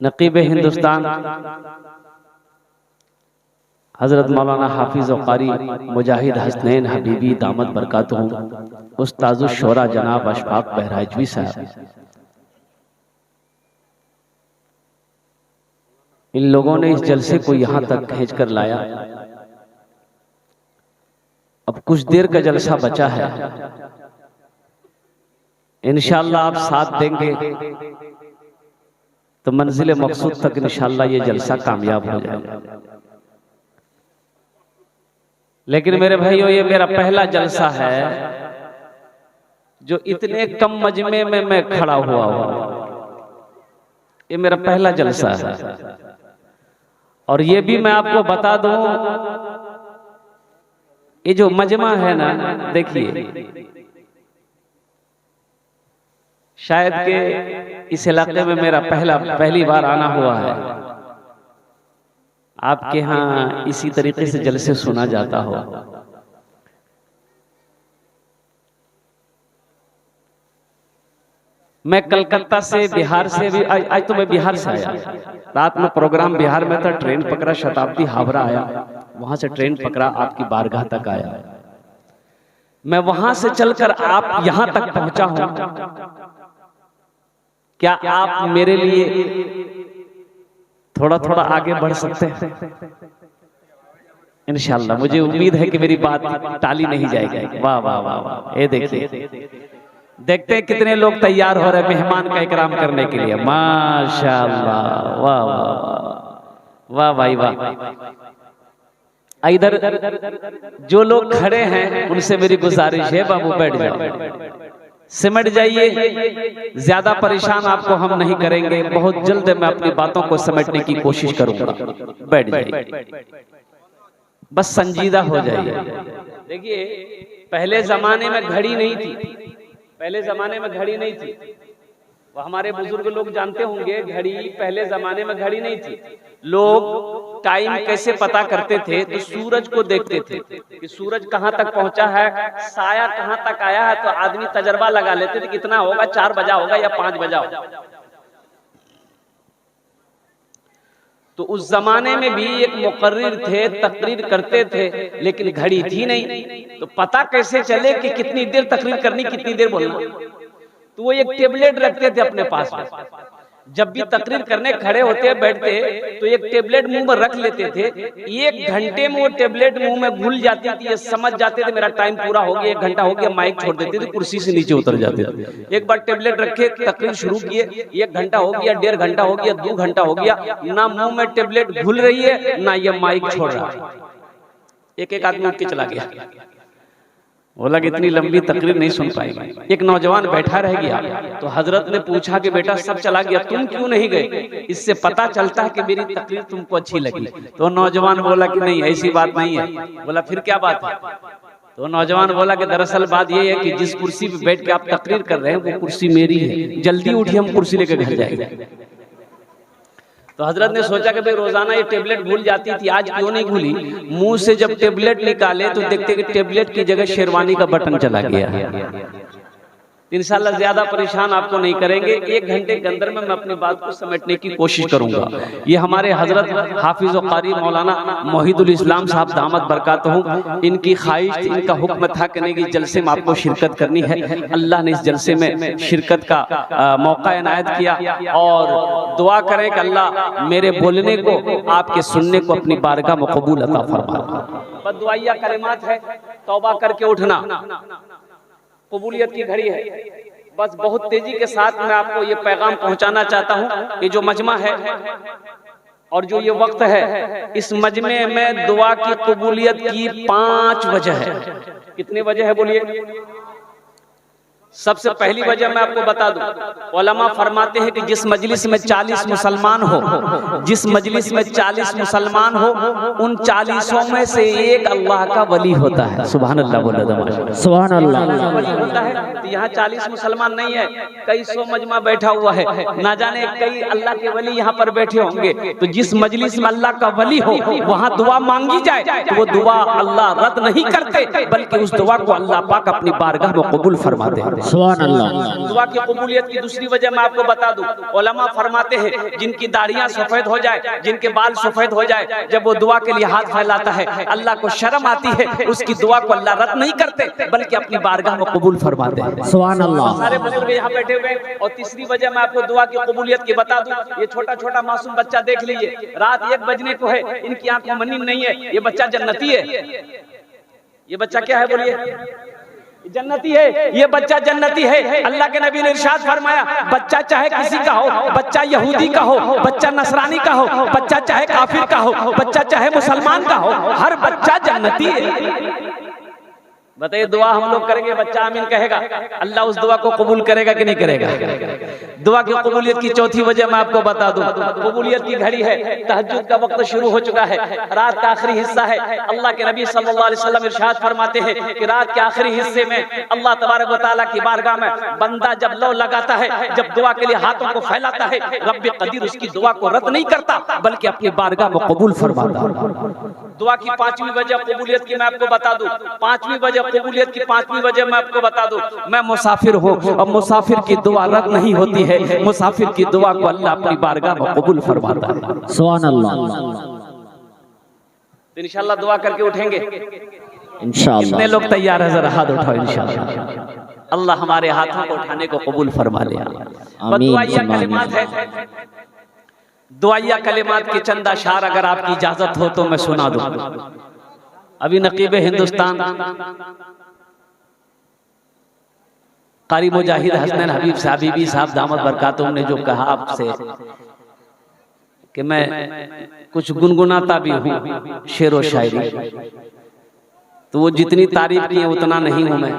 नकीब हिंदुस्तान हजरत मौलाना हाफिज व कारी मुजाहिद हसनैन हबीबी दामद बरकातुहू उस्ताजुश शोरा जनाब अशफाक बहराइचवी साहब, इन लोगों ने इस जलसे को यहाँ तक खींच कर लाया। अब कुछ देर का जलसा बचा है, इंशाअल्लाह आप साथ देंगे तो मंजिल मकसूद तक इंशाअल्लाह ये जलसा कामयाब हो जाएगा। लेकिन मेरे भाइयों, ये मेरा पहला जलसा है जो इतने कम मजमे में मैं खड़ा हुआ हूं। ये मेरा पहला जलसा है और ये भी मैं आपको बता दूं, ये जो मजमा है ना, देखिए शायद के इस इलाके में मेरा पहली बार आना हुआ है। आपके यहाँ इसी तरीके से जलसे सुना जाता हो। मैं कलकत्ता से, बिहार से भी, आज तो मैं बिहार से आया। रात में प्रोग्राम बिहार में था, ट्रेन पकड़ा, शताब्दी हावड़ा आया, वहां से ट्रेन पकड़ा, आपकी बारगाह तक आया। मैं वहां से चलकर आप यहां तक पहुंचा हूं। क्या आप मेरे लिए थोड़ा थोड़ा आगे बढ़ सकते हैं? इंशाअल्लाह मुझे उम्मीद है कि मेरी बात टाली नहीं जाएगी। वाह वाह वाह वाह, ये देखिए, देखते हैं कितने लोग तैयार हो रहे हैं मेहमान का इकराम करने के लिए। माशाअल्लाह, वाह वाह वाह भाई वाह। इधर जो लोग खड़े हैं उनसे मेरी गुजारिश है, बाबू बैठ जाओ, सिमट जाइए, ज्यादा परेशान आपको हम नहीं करेंगे। बहुत जल्द मैं अपनी बातों को समेटने की कोशिश करूंगा। बैठ जाइए, बस संजीदा हो जाइए। देखिए, पहले जमाने में घड़ी नहीं थी, पहले जमाने में घड़ी नहीं थी। वो हमारे बुजुर्ग लोग जानते होंगे, घड़ी पहले जमाने में घड़ी नहीं थी। लोग टाइम कैसे पता करते थे? तो सूरज को देखते थे कि सूरज कहाँ तक पहुंचा है, साया कहाँ तक आया है। तो आदमी तजर्बा लगा लेते थे, कितना होगा, 4 बजा होगा या 5 बजा होगा। तो उस जमाने में भी एक मुकर्रिर थे, तकरीर करते थे, लेकिन घड़ी थी नहीं। तो पता कैसे चले कि कितनी देर तकरीर करनी, कितनी देर बोलना? तो वो एक टेबलेट रखते थे अपने पास में। जब भी तकरीर करने खड़े होते बैठते तो एक टेबलेट मुंह में रख लेते थे। 1 घंटे में वो टेबलेट मुंह में घुल जाती थी, ये समझ जाते थे मेरा टाइम पूरा हो गया, 1 घंटा हो गया, माइक छोड़ देते थे, कुर्सी से नीचे उतर जाते थे। एक बार टेबलेट रखे, तकरीर शुरू किए, 1 घंटा हो गया, 1.5 घंटा हो गया, 2 घंटा हो गया, ना मुंह में टेबलेट घुल रही है, ना ये माइक छोड़ रहा है। एक आदमी उठ के चला गया, बोला कि इतनी लंबी तकरीर नहीं सुन पाएगी। एक नौजवान बैठा रह गया, तो हजरत ने पूछा कि बेटा सब चला गया, तुम क्यों नहीं गए? इससे पता चलता है कि मेरी तकरीर तुमको अच्छी लगी। तो नौजवान बोला कि नहीं, ऐसी बात नहीं है। बोला फिर क्या बात है? तो नौजवान बोला कि दरअसल बात यह है कि जिस कुर्सी पे बैठ के आप तकरीर कर रहे हैं वो कुर्सी मेरी है, जल्दी उठिए, हम कुर्सी लेकर घर जाएंगे। तो हजरत ने सोचा कि भाई रोजाना ये टेबलेट भूल जाती थी, आज क्यों नहीं भूली। मुंह से जब टेबलेट निकाले तो देखते कि टेबलेट की जगह शेरवानी का बटन चला गया। इंशाअल्लाह ज्यादा परेशान आपको नहीं करेंगे, 1 घंटे के अंदर में मैं अपनी बात को समेटने की कोशिश करूंगा। ये हमारे हजरत हाफिज व कारी मौलाना मोहिदुल इस्लाम साहब दामद बरकातुहू, इनकी ख्वाहिश थी, इनका हुक्म था कि नहीं, जलसे में आपको शिरकत करनी है। अल्लाह ने इस जलसे में शिरकत का मौका इनायत किया। और दुआ करें कि अल्लाह मेरे बोलने को, आपके सुनने को अपनी बारगाह में कबूल अता फरमाए। बददुआइया कलिमात है, तौबा करके उठना, कबूलियत की घड़ी है। बस बहुत तेजी के साथ मैं आपको ये पैगाम पहुंचाना चाहता हूं। ये जो मजमा है और जो ये वक्त है, इस मजमे में दुआ की कबूलियत की 5 वजह है। कितनी वजह है बोलिए? सबसे पहली वजह मैं आपको बता दूं, उलमा फरमाते हैं कि जिस मजलिस में 40 मुसलमान हो, जिस मजलिस में 40 मुसलमान हो, उन 40 में से एक अल्लाह का वली होता है। सुभान अल्लाह, बोला सुभान अल्लाह। होता है तो यहाँ 40 मुसलमान नहीं है, कई 100 मजमा बैठा हुआ है, ना जाने कई अल्लाह के वली यहाँ पर बैठे होंगे। तो जिस मजलिस में अल्लाह का वली हो, वहाँ दुआ मांगी जाए तो वो दुआ अल्लाह रद्द नहीं करते, बल्कि उस दुआ को अल्लाह पाक अपनी बारगाह में कबूल फरमाते हैं। सुभान अल्लाह। दुआ की कबूलियत की दूसरी वजह मैं आपको बता दूं, उलमा फरमाते हैं जिनकी दाढ़ियां सफेद हो जाए, जिनके बाल सफेद हो जाए, जब वो दुआ के लिए हाथ फैलाता है अल्लाह को शर्म आती है, उसकी दुआ को अल्लाह रद्द नहीं करते बल्कि अपनी बारगाह में कबूल फरमाते हैं। सुभान अल्लाह। सारे बुजुर्ग यहाँ बैठे हुए हैं। और तीसरी वजह मैं आपको दुआ की कबूलियत की बता दूं, ये छोटा छोटा मासूम बच्चा देख लीजिए, रात 1 बजने को है, इनकी आंखों में नींद नहीं है, ये बच्चा जन्नती है। ये बच्चा क्या है बोलिए? जन्नती है, ये बच्चा जन्नती है। अल्लाह के नबी ने इरशाद फरमाया, बच्चा चाहे किसी का हो, बच्चा यहूदी का हो, बच्चा नसरानी का हो, बच्चा चाहे काफिर का हो, बच्चा चाहे मुसलमान का हो, हर बच्चा जन्नती है। बताइए दुआ हम लोग करेंगे, बच्चा आमीन कहेगा, अल्लाह उस दुआ को कबूल करेगा कि नहीं करेगा? दुआ की कबूलियत की चौथी वजह मैं आपको बता दूं, कबूलियत की घड़ी है, तहज्जुद का वक्त शुरू हो चुका है, रात का आखिरी हिस्सा है। अल्लाह के नबी सल्लल्लाहु अलैहि वसल्लम इरशाद फरमाते हैं कि रात के आखिरी हिस्से में अल्लाह तबारक व तआला की बारगाह में बंदा जब लौ लगाता है, जब दुआ के लिए हाथों को फैलाता है, रब्बे कदीर उसकी दुआ को रद्द नहीं करता बल्कि अपनी बारगाह में कबूल फरमाता है। दुआ की 5वीं वजह कबूलियत की मैं आपको बता दूं, 5वीं वजह कबूलियत की 5वीं वजह मैं आपको बता दूं, मैं मुसाफिर हूँ और मुसाफिर की दुआ रद्द नहीं होती है, मुसाफिर की दुआ को अल्लाह अपनी बारगाह में कबूल फरमाता है। सुभान अल्लाह। तो इंशाल्लाह दुआ करके उठेंगे इंशाल्लाह। कितने लोग तैयार है? जरा हाथ उठाओ। इंशाल्लाह अल्लाह हमारे हाथों को उठाने को कबूल फरमा ले। दुआइया कलिमात है, दुआइया कलिमात के चंद अशार अगर आपकी इजाजत हो तो मैं सुना दूं। अभी नकीब हिंदुस्तान कारी मुजाहिद हसनैन हबीब साहबी साहब दामद बरकातुहू ने जो कहा आपसे कि मैं कुछ गुनगुनाता भी हूँ शेर व शायरी, तो वो जितनी तारीफ की है उतना नहीं हूं मैं।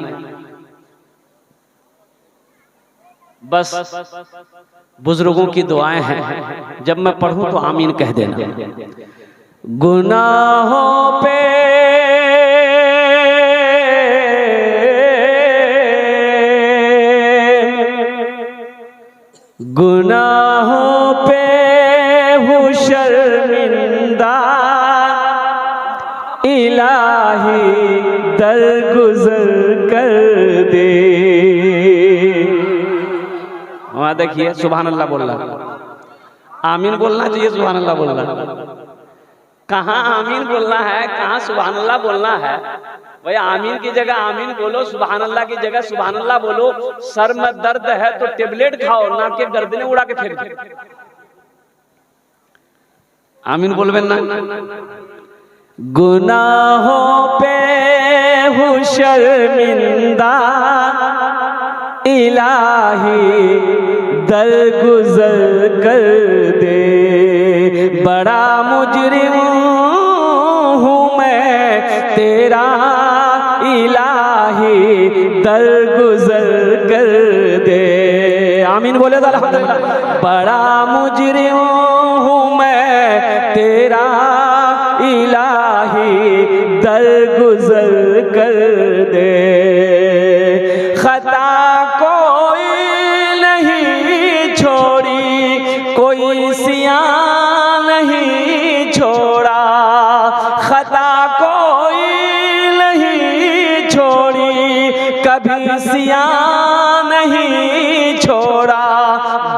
बस बुजुर्गों की दुआएं हैं, जब मैं पढ़ूं तो आमीन कह देना। गुनाहों पे गुनाहों पे हूँ शर्मिंदा, इलाही दरगुजर कर दे। वहां देखिए सुभान अल्लाह बोल रहा, आमीन बोलना चाहिए, सुभान अल्लाह बोल रहा। कहाँ आमीन बोलना है, कहाँ सुभान अल्लाह बोलना है? भाई आमीन की जगह आमीन बोलो, सुभान अल्लाह की जगह सुभान अल्लाह बोलो। सर में दर्द है तो टेबलेट खाओ, ना के गर्दने उड़ा के फेंक दो। आमीन बोलबे ना। गुनाहों पे हूँ शर्मिंदा, इलाही दरगुजर कर दे। बड़ा मुजरिम हूँ मैं तेरा, इलाही दरगुजर कर दे। आमीन बोले तो अल्हम्दुलिल्लाह। बड़ा मुजरिम हूँ मैं तेरा, इलाही दरगुजर कर दे। खता कोई नहीं छोड़ी, कोई सियां नहीं छोड़ा, खता कोई नहीं छोड़ी, कभी सियां नहीं छोड़ा।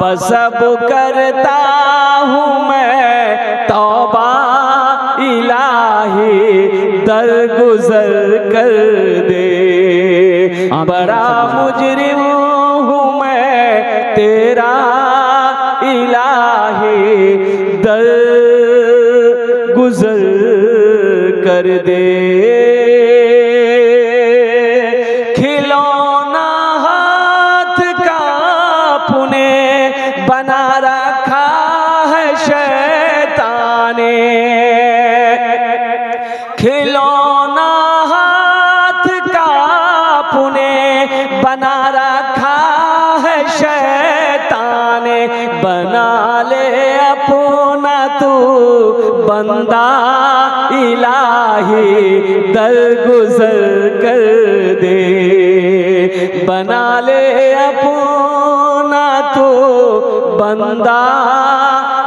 बस अब करता हूँ मैं तौबा, इलाही दरगुजर कर दे। बड़ा मुजरिम हूँ मैं तेरा, इलाही दरगुजर कर दे। खिलौना हाथ का पुने बना रखा है शैतान ने, खिलौना हाथ का पुने बना रखा है शैतान ने। बना ले अपना तू बंदा, इलाही दरगुजर कर दे। बना ले अपना तू बंदा,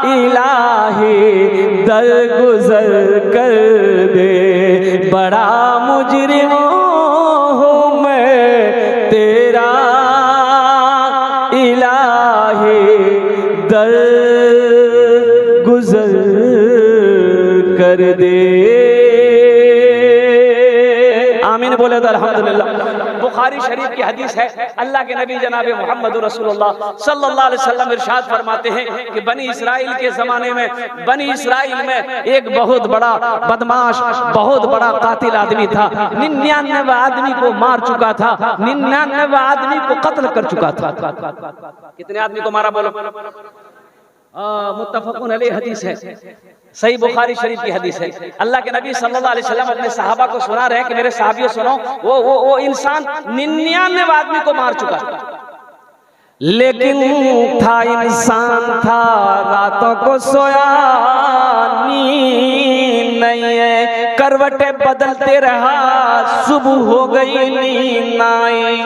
इलाही दरगुजर कर दे। बड़ा मुजरिम हूँ मैं तेरा, कर दे। आमीन बोले तो अल्हम्दुलिल्लाह। बुखारी शरीफ की हदीस है, अल्लाह के नबी जनाब मोहम्मद रसूलुल्लाह सल्लल्लाहु अलैहि वसल्लम इरशाद फरमाते हैं कि बनी इसराइल के जमाने में, बनी इसराइल में एक बहुत बड़ा बदमाश, बहुत बड़ा कातिल आदमी था। 99 आदमी को मार चुका था, 99 आदमी को कत्ल कर चुका था। कितने आदमी को मारा बोलो? मुत्तफकुन अलैह हदीस है, सही बुखारी शरीफ की हदीस है। अल्लाह के नबी सल्लल्लाहु अलैहि वसल्लम अपने सहाबा को सुना रहे हैं कि मेरे सहाबियों सुनो, वो इंसान 99 आदमी को मार चुका था, लेकिन था इंसान था, रातों को सोया नींद नहीं है, करवटें बदलते रहा, सुबह हो गई नींद आई।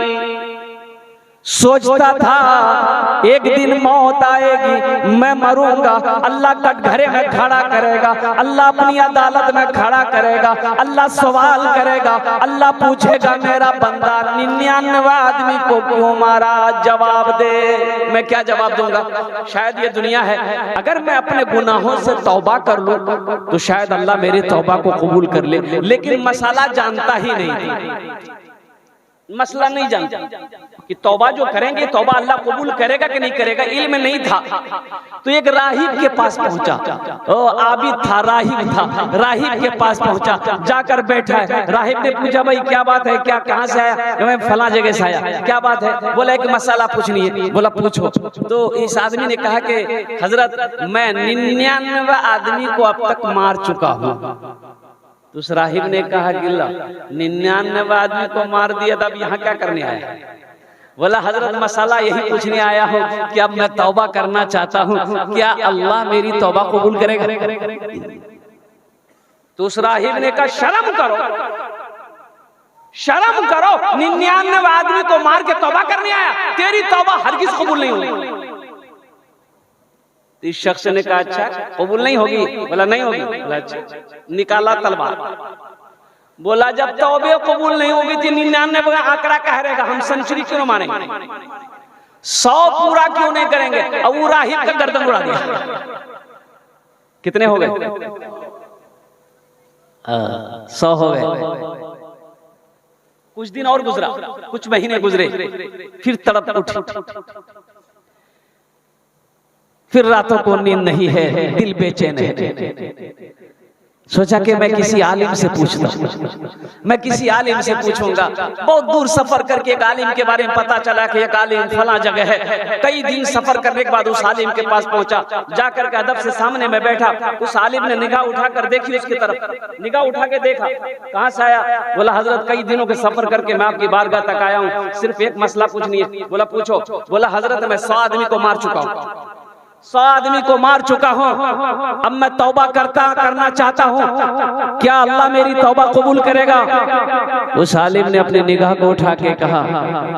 सोचता था एक दिन मौत आएगी, मैं मरूंगा, अल्लाह कटघरे में खड़ा करेगा, अल्लाह अपनी अदालत में खड़ा करेगा, अल्लाह सवाल करेगा, अल्लाह पूछेगा मेरा बंदा 99 आदमी को क्यों मारा, जवाब दे। मैं क्या जवाब दूंगा? शायद ये दुनिया है, अगर मैं अपने गुनाहों से तौबा कर लूं तो शायद अल्लाह मेरी तौबा को कबूल कर ले, लेकिन मसाला जानता ही नहीं, मसला नहीं जानता कि तौबा जो करेंगे तौबा अल्लाह कबूल करेगा कि नहीं करेगा, इल्म नहीं था। तो एक राहिब के पास पहुंचा, आबिद था, राहिब था, राहिब के पास पहुंचा, जाकर बैठा है। राहिब ने पूछा भाई क्या बात है, क्या कहां से आया? मैं फला जगह से आया। क्या बात है? बोला एक मसला पूछनी है। बोला पूछो। तो इस आदमी ने कहा कि हजरत मैं 99 आदमी को अब तक मार चुका हूँ। तो उस राहिब ने कहा गिल्ला 99 आदमी को मार दिया था, अब यहाँ क्या करने आया? बोला हजरत मसाला यही पूछने आया हूँ कि अब मैं तौबा करना चाहता हूँ, क्या अल्लाह मेरी तौबा कबूल करेगा? तो उस राहिब ने कहा शर्म करो, शर्म करो, 99 आदमी को मार के तौबा करने आया, तेरी तौबा हरगिज कबूल नहीं होगी। इस शख्स ने कहा अच्छा कबूल नहीं होगी? बोला नहीं होगी। बोला अच्छा, निकाला तलवार। बोला जब तौबे कबूल नहीं होगी तो 99 आंकड़ा कह रहेगा, हम सेंचुरी क्यों मानेंगे, 100 पूरा क्यों नहीं करेंगे? अब वो राहिब का गर्दन उड़ा दिया। कितने हो गए? 100 हो गए। कुछ दिन और गुजरा, कुछ महीने गुजरे, फिर तड़प उठी, फिर रातों को नींद नहीं है, दिल बेचैन है। सोचा कि मैं किसी आलिम से पूछता हूं, मैं किसी आलिम से पूछूंगा। बहुत दूर सफर करके एक आलिम के बारे में पता चला कि एक आलिम फला जगह है। कई दिन सफर करने के बाद उस आलिम के पास पहुंचा, जाकर के अदब से सामने में बैठा। उस आलिम ने निगाह उठाकर देखी उसकी तरफ, निगाह उठा के देखा, कहां से आया? बोला हजरत कई दिनों के सफर करके मैं आपकी बारगाह तक आया हूँ, सिर्फ एक मसला पूछनी है। बोला पूछो। बोला हजरत मैं 100 आदमी को मार चुका हूँ, 100 आदमी को मार चुका हूँ, अब मैं तौबा करना चाहता हूँ, क्या अल्लाह मेरी तौबा कबूल करेगा? उस आलिम ने अपनी निगाह को उठा के कहा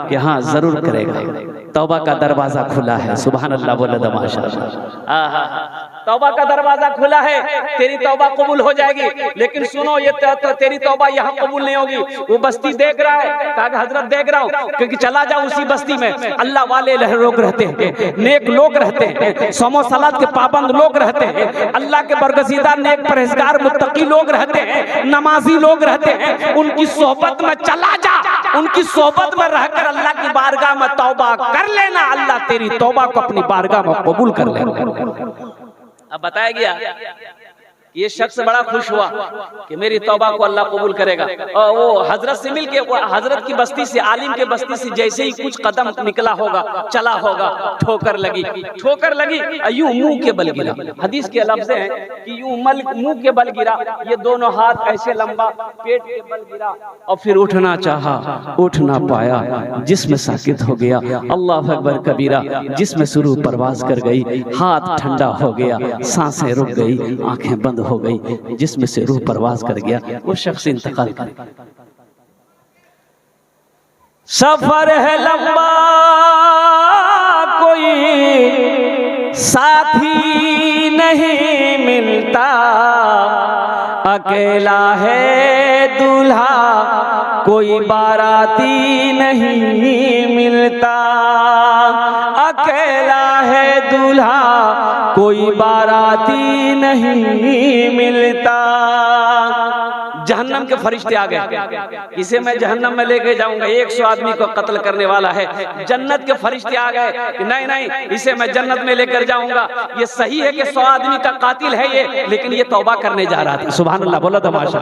कि हाँ जरूर करेगा, तौबा का दरवाजा खुला है। सुभान अल्लाह, बोले माशाअल्लाह। तौबा का दरवाजा खुला है, तेरी तौबा कबूल हो जाएगी। लेकिन सुनो, ये तेरी तौबा यहाँ कबूल नहीं होगी। वो बस्ती देख रहा है, कहा हजरत देख रहा हूँ, क्योंकि चला जाओ उसी बस्ती में अल्लाह वाले लोग रहते हैं, नेक लोग रहते हैं, सोमो सलात के पाबंद लोग रहते हैं, अल्लाह के बरगजीदा नेक परहेजगार मुत्तकी लोग रहते हैं, नमाजी लोग रहते हैं। उनकी सोहबत में चला जा, उनकी सोहबत में रहकर अल्लाह की बारगाह में तौबा कर लेना, अल्लाह तेरी तौबा को अपनी बारगाह में कबूल कर लेना। अब बताया गया ये शख्स बड़ा खुश हुआ कि मेरी तौबा को अल्लाह कबूल करेगा। और वो हजरत से मिलके, हजरत की बस्ती से, आलिम के बस्ती से जैसे ही कुछ कदम निकला होगा, चला होगा, ठोकर लगी, ठोकर लगी, यूं मुंह के बल गिरा। हदीस के लफ्ज़ हैं कि यूं मुंह के बल गिरा, ये दोनों हाथ ऐसे लंबा, पेट के बल गिरा, और फिर उठना चाहा, उठ ना पाया, जिस्म साकित हो गया। अल्लाह अकबर कबीरा, जिस्म शुरू परवाज कर गई, हाथ ठंडा हो गया, सांसें रुक गई, आंखें बंद हो गई, जिसमें से रूह परवाज कर गया। वो शख्स इंतकाल कर गया। सफर है लंबा, कोई साथी नहीं मिलता, अकेला है दूल्हा, कोई बाराती नहीं मिलता, अकेला है दूल्हा, कोई बाराती नहीं मिलता। जहन्नम के फरिश्ते आ गए, इसे मैं जहन्नम में लेके जाऊंगा, 100 आदमी को कत्ल करने वाला है। जन्नत के फरिश्ते आ गए कि नहीं नहीं, इसे मैं जन्नत में लेकर जाऊंगा। ये सही है कि 100 आदमी का कातिल है ये, लेकिन ये तौबा करने जा रहा था। सुभान अल्लाह, बोला तमाशा,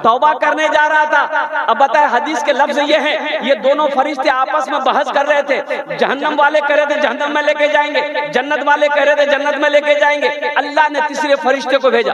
तौबा करने जा रहा था। अब बताए हदीस के लफ्ज ये हैं, ये दोनों फरिश्ते आपस में बहस कर रहे थे। जहन्नम वाले कह रहे थे जहन्नम में लेके जाएंगे, जन्नत वाले कह रहे थे जन्नत में लेके जाएंगे। अल्लाह ने तीसरे फरिश्ते को भेजा,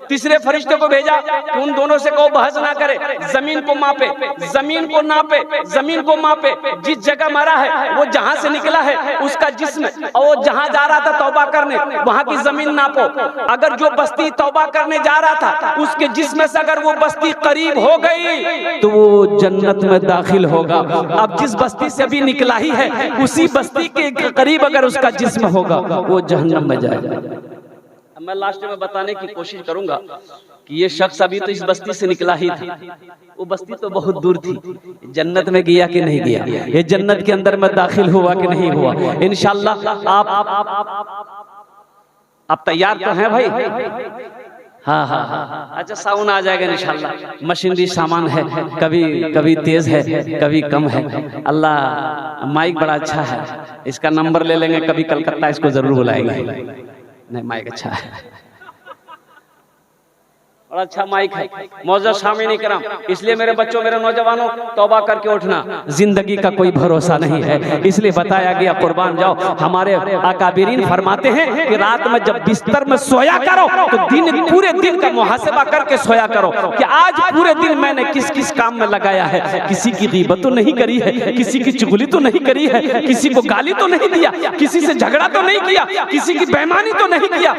तीसरे फरिश्ते को भेजा कि उन दोनों से को बहस ना करे, जमीन को मापे, जमीन को नापे, जमीन को मापे। जिस जगह मरा है वो जहां से निकला है उसका जिस्म, और वो जहां जा रहा था तौबा करने, वहां की जमीन नापो। अगर जो बस्ती तौबा करने जा रहा था उसके जिस्म से अगर वो बस्ती करीब हो गई तो वो जन्नत में दाखिल होगा। अब जिस बस्ती से अभी निकला ही है उसी बस्ती के करीब अगर उसका जिस्म होगा वो जहन्नम में जाएगा। मैं लास्ट में बताने की कोशिश करूंगा कि ये शख्स अभी तो इस बस्ती से निकला ही था, वो बस्ती तो बहुत दूर थी। जन्नत में गया कि नहीं गया, ये जन्नत के अंदर में दाखिल हुआ कि नहीं हुआ, इंशाअल्लाह आप तैयार तो हैं भाई? हाँ हाँ हाँ, अच्छा साउंड आ जाएगा इंशाअल्लाह। मशीनरी सामान है, कभी कभी तेज है कभी कम है। अल्लाह माइक बड़ा अच्छा है, इसका नंबर ले लेंगे, कभी कलकत्ता इसको जरूर बुलाएंगे। नहीं माइक अच्छा है, और अच्छा माइक है। मौजूद सामीन इकराम, इसलिए मेरे बच्चों, मेरे नौजवानों, तौबा करके उठना, जिंदगी का कोई भरोसा नहीं है, इसलिए बताया गया कुर्बान जाओ। हमारे अकाबिरीन फरमाते हैं कि रात में जब बिस्तर में सोया करो तो दिन पूरे दिन का मुहासबा करके सोया करो कि आज पूरे दिन मैंने किस किस काम में लगाया है। किसी की गीबत तो नहीं करी है, किसी की चुगली तो नहीं करी है, किसी को गाली तो नहीं दिया, किसी से झगड़ा तो नहीं किया, किसी की बेईमानी तो नहीं किया।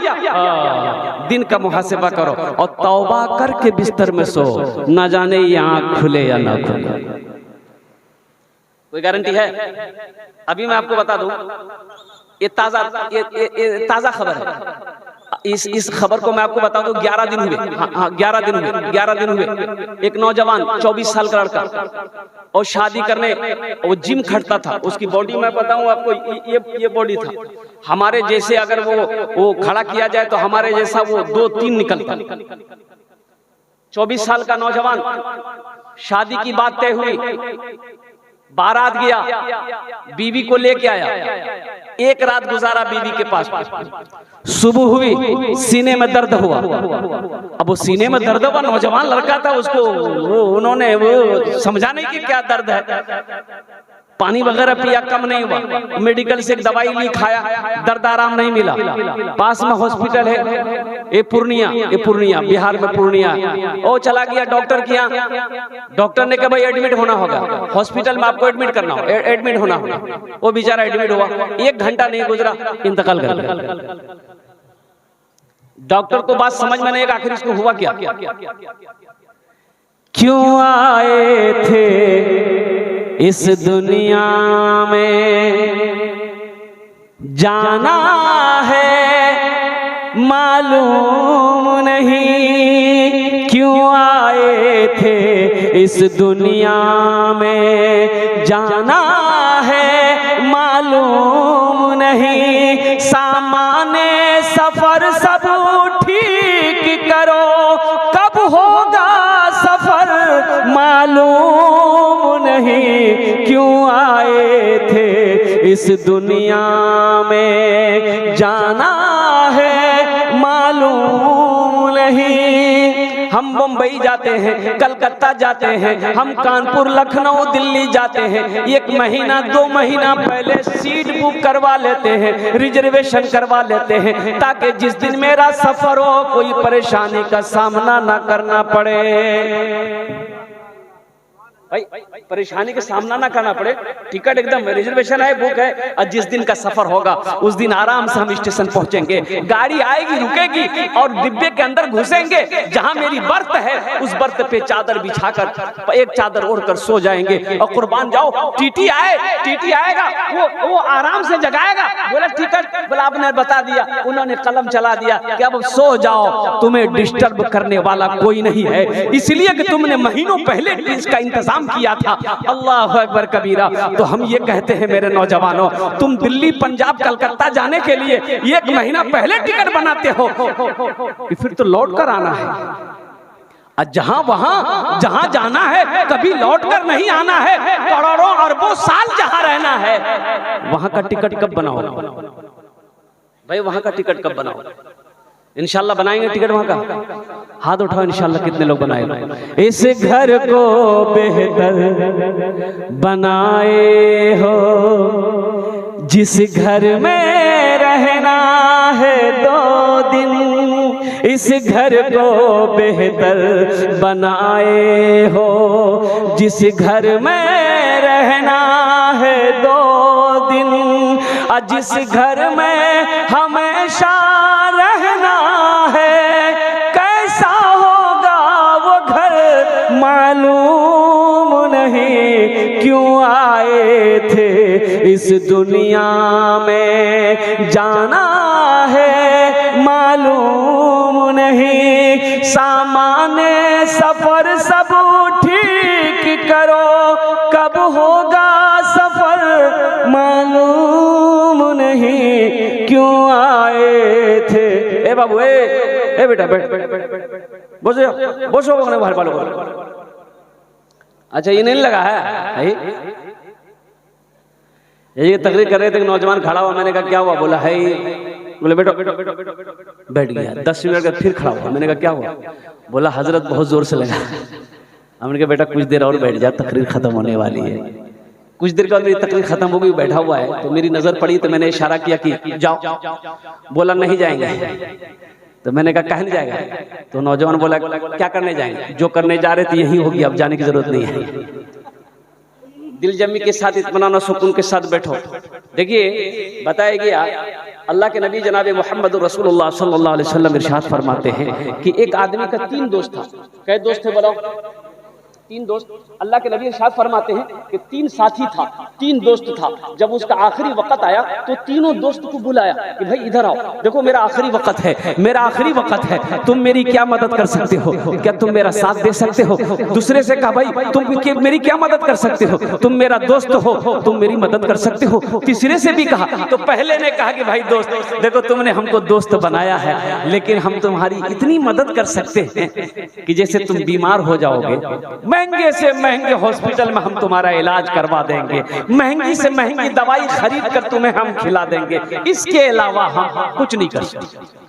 दिन का मुहासबा करो और तौबा करके बिस्तर में सो, ना जाने ये आंख खुले या ना खुले। कोई गारंटी है? अभी मैं आपको बता दूं, ये ताजा खबर है। इस खबर को मैं आपको बता दूं, 11 दिन हुए, हाँ 11 दिन हुए, 11 दिन हुए। एक नौजवान 24 साल का लड़का, और शादी करने वो जिम खटता था। उसकी बॉडी मैं बताऊं आपको, ये बॉडी था हमारे जैसे। अगर वो खड़ा किया जाए तो हमारे जैसा वो 2-3 निकलता। 24 साल का नौजवान, शादी की बात तय हुई, बारात गया, बीवी को लेके आया, एक रात गुजारा बीवी के पास। सुबह हुई, सीने में दर्द हुआ। अब वो सीने में दर्द हुआ, नौजवान लड़का था, उसको उन्होंने वो समझा नहीं कि क्या दर्द है। पानी वगैरह पिया, कम नहीं हुआ। मेडिकल से एक दवाई ली, खाया, दर्द आराम नहीं मिला। पास में हॉस्पिटल है, ये पूर्णिया बिहार में पूर्णिया। ओ चला गया डॉक्टर के यहाँ, डॉक्टर ने कहा भाई एडमिट होना होगा, हॉस्पिटल में आपको एडमिट करना हो, एडमिट होना होगा। वो बेचारा एडमिट हुआ, 1 घंटा नहीं गुजरा, इंतकाल कर गया। डॉक्टर को बात समझ में नहीं, आखिर इसको हुआ क्या? क्यों आए थे इस दुनिया में, जाना है मालूम नहीं। क्यों आए थे इस दुनिया में, जाना है मालूम नहीं। सामाने सफर सब ठीक करो, कब होगा सफर मालूम नहीं। क्यों आए थे इस दुनिया में, जाना है मालूम नहीं। हम मुंबई जाते हैं, कलकत्ता जाते हैं, हम कानपुर, लखनऊ, दिल्ली जाते हैं। 1 महीना 2 महीना पहले सीट बुक करवा लेते हैं, रिजर्वेशन करवा लेते हैं, ताकि जिस दिन मेरा सफर हो कोई परेशानी का सामना ना करना पड़े। भाई परेशानी का सामना ना करना पड़े, टिकट एकदम रिजर्वेशन है, बुक है, और जिस दिन का सफर होगा उस दिन आराम से हम स्टेशन पहुंचेंगे। गाड़ी आएगी, रुकेगी, और डिब्बे के अंदर घुसेंगे। जहां मेरी बर्थ है उस बर्थ पे चादर बिछाकर, एक चादर ओढ़कर सो जाएंगे। और कुर्बान जाओ, टीटी आएगा, वो आराम से जगाएगा। बोला टिकट, बोला आपने बता दिया, उन्होंने कलम चला दिया कि अब सो जाओ, तुम्हें डिस्टर्ब करने वाला कोई नहीं है, इसलिए कि तुमने महीनों पहले इसका इंतजाम इंतजाम किया था। अल्लाह अकबर कबीरा। तो हम ये कहते हैं मेरे नौजवानों, तुम दिल्ली, पंजाब, कलकत्ता जाने के लिए 1 महीना पहले टिकट बनाते हो, फिर तो लौट कर आना है। जहां जाना है कभी लौट कर नहीं आना है। करोड़ों अरबों साल जहां रहना है, वहां का टिकट कब बनाओ भाई? वहां का टिकट कब बनाओ? इंशाल्लाह बनाएंगे टिकट वहां का? हाथ उठाओ इंशाल्लाह, कितने लोग बनाएंगे? इस घर को बेहतर बनाए हो, जिस घर में रहना है 2 दिन, इस घर को बेहतर बनाए हो, जिस घर में रहना है 2 दिन, जिस घर में हमेशा रहना है, कैसा होगा वो घर मालूम नहीं, क्यों आए थे इस दुनिया में, जाना है मालूम नहीं। सामान्य सफर सब ठीक करो, कब होगा सफर मालूम नहीं, क्यों आए थे। ए बाबू, ए बेटा बैठ, बोसो बाहर वालों को। अच्छा, ये नहीं लगा है? ये तकरीर कर रहे थे, नौजवान खड़ा हुआ, मैंने कहा क्या हुआ? बोला है, बोले बैठो, बैठ गया। 10 मिनट का फिर खड़ा हुआ, मैंने कहा क्या हुआ? बोला हजरत बहुत जोर से लगा। हमने कहा बेटा कुछ देर और बैठ जा, तकरीर खत्म होने वाली है। कुछ देर के बाद मेरी तकरीर खत्म हो गई, बैठा हुआ है, तो मेरी नजर पड़ी, तो मैंने इशारा किया कि जाओ। बोला नहीं जाएंगे। तो मैंने कहा कहीं नहीं जाएगा? तो नौजवान बोला क्या करने जाएंगे? जो करने जा रहे थे यही होगी, अब जाने की जरूरत नहीं है। दिल जमी के साथ, इत्मीनान और सुकून के साथ बैठो। देखिए बताया गया, अल्लाह के नबी जनाब मोहम्मद रसूलुल्लाह सल्लल्लाहु अलैहि वसल्लम इरशाद फरमाते हैं कि एक आदमी का 3 दोस्त था। कै दोस्त थे बताओ? 3 दोस्त। अल्लाह के नबी इरशाद फरमाते हैं कि 3 साथी था, 3 दोस्त था। जब उसका आखिरी वक्त आया तो तीनों दोस्त को बुलाया कि भाई इधर आओ, देखो मेरा आखिरी वक्त है, मेरा आखिरी वक्त है, तुम मेरी क्या मदद कर सकते हो? क्या तुम मेरा साथ दे सकते हो? दूसरे से कहा भाई तुम मेरी क्या मदद कर सकते हो? तुम मेरा दोस्त हो, तुम मेरी मदद कर सकते हो। तीसरे से भी कहा, तो पहले ने कहा कि भाई दोस्त देखो, तुमने हमको दोस्त बनाया है, लेकिन हम तुम्हारी इतनी मदद कर सकते हैं कि जैसे तुम बीमार हो जाओगे, महंगे से महंगे हॉस्पिटल में हम तुम्हारा इलाज करवा देंगे, महंगी से महंगी दवाई खरीद कर तुम्हें हम खिला देंगे, इसके अलावा हम कुछ नहीं कर सकते।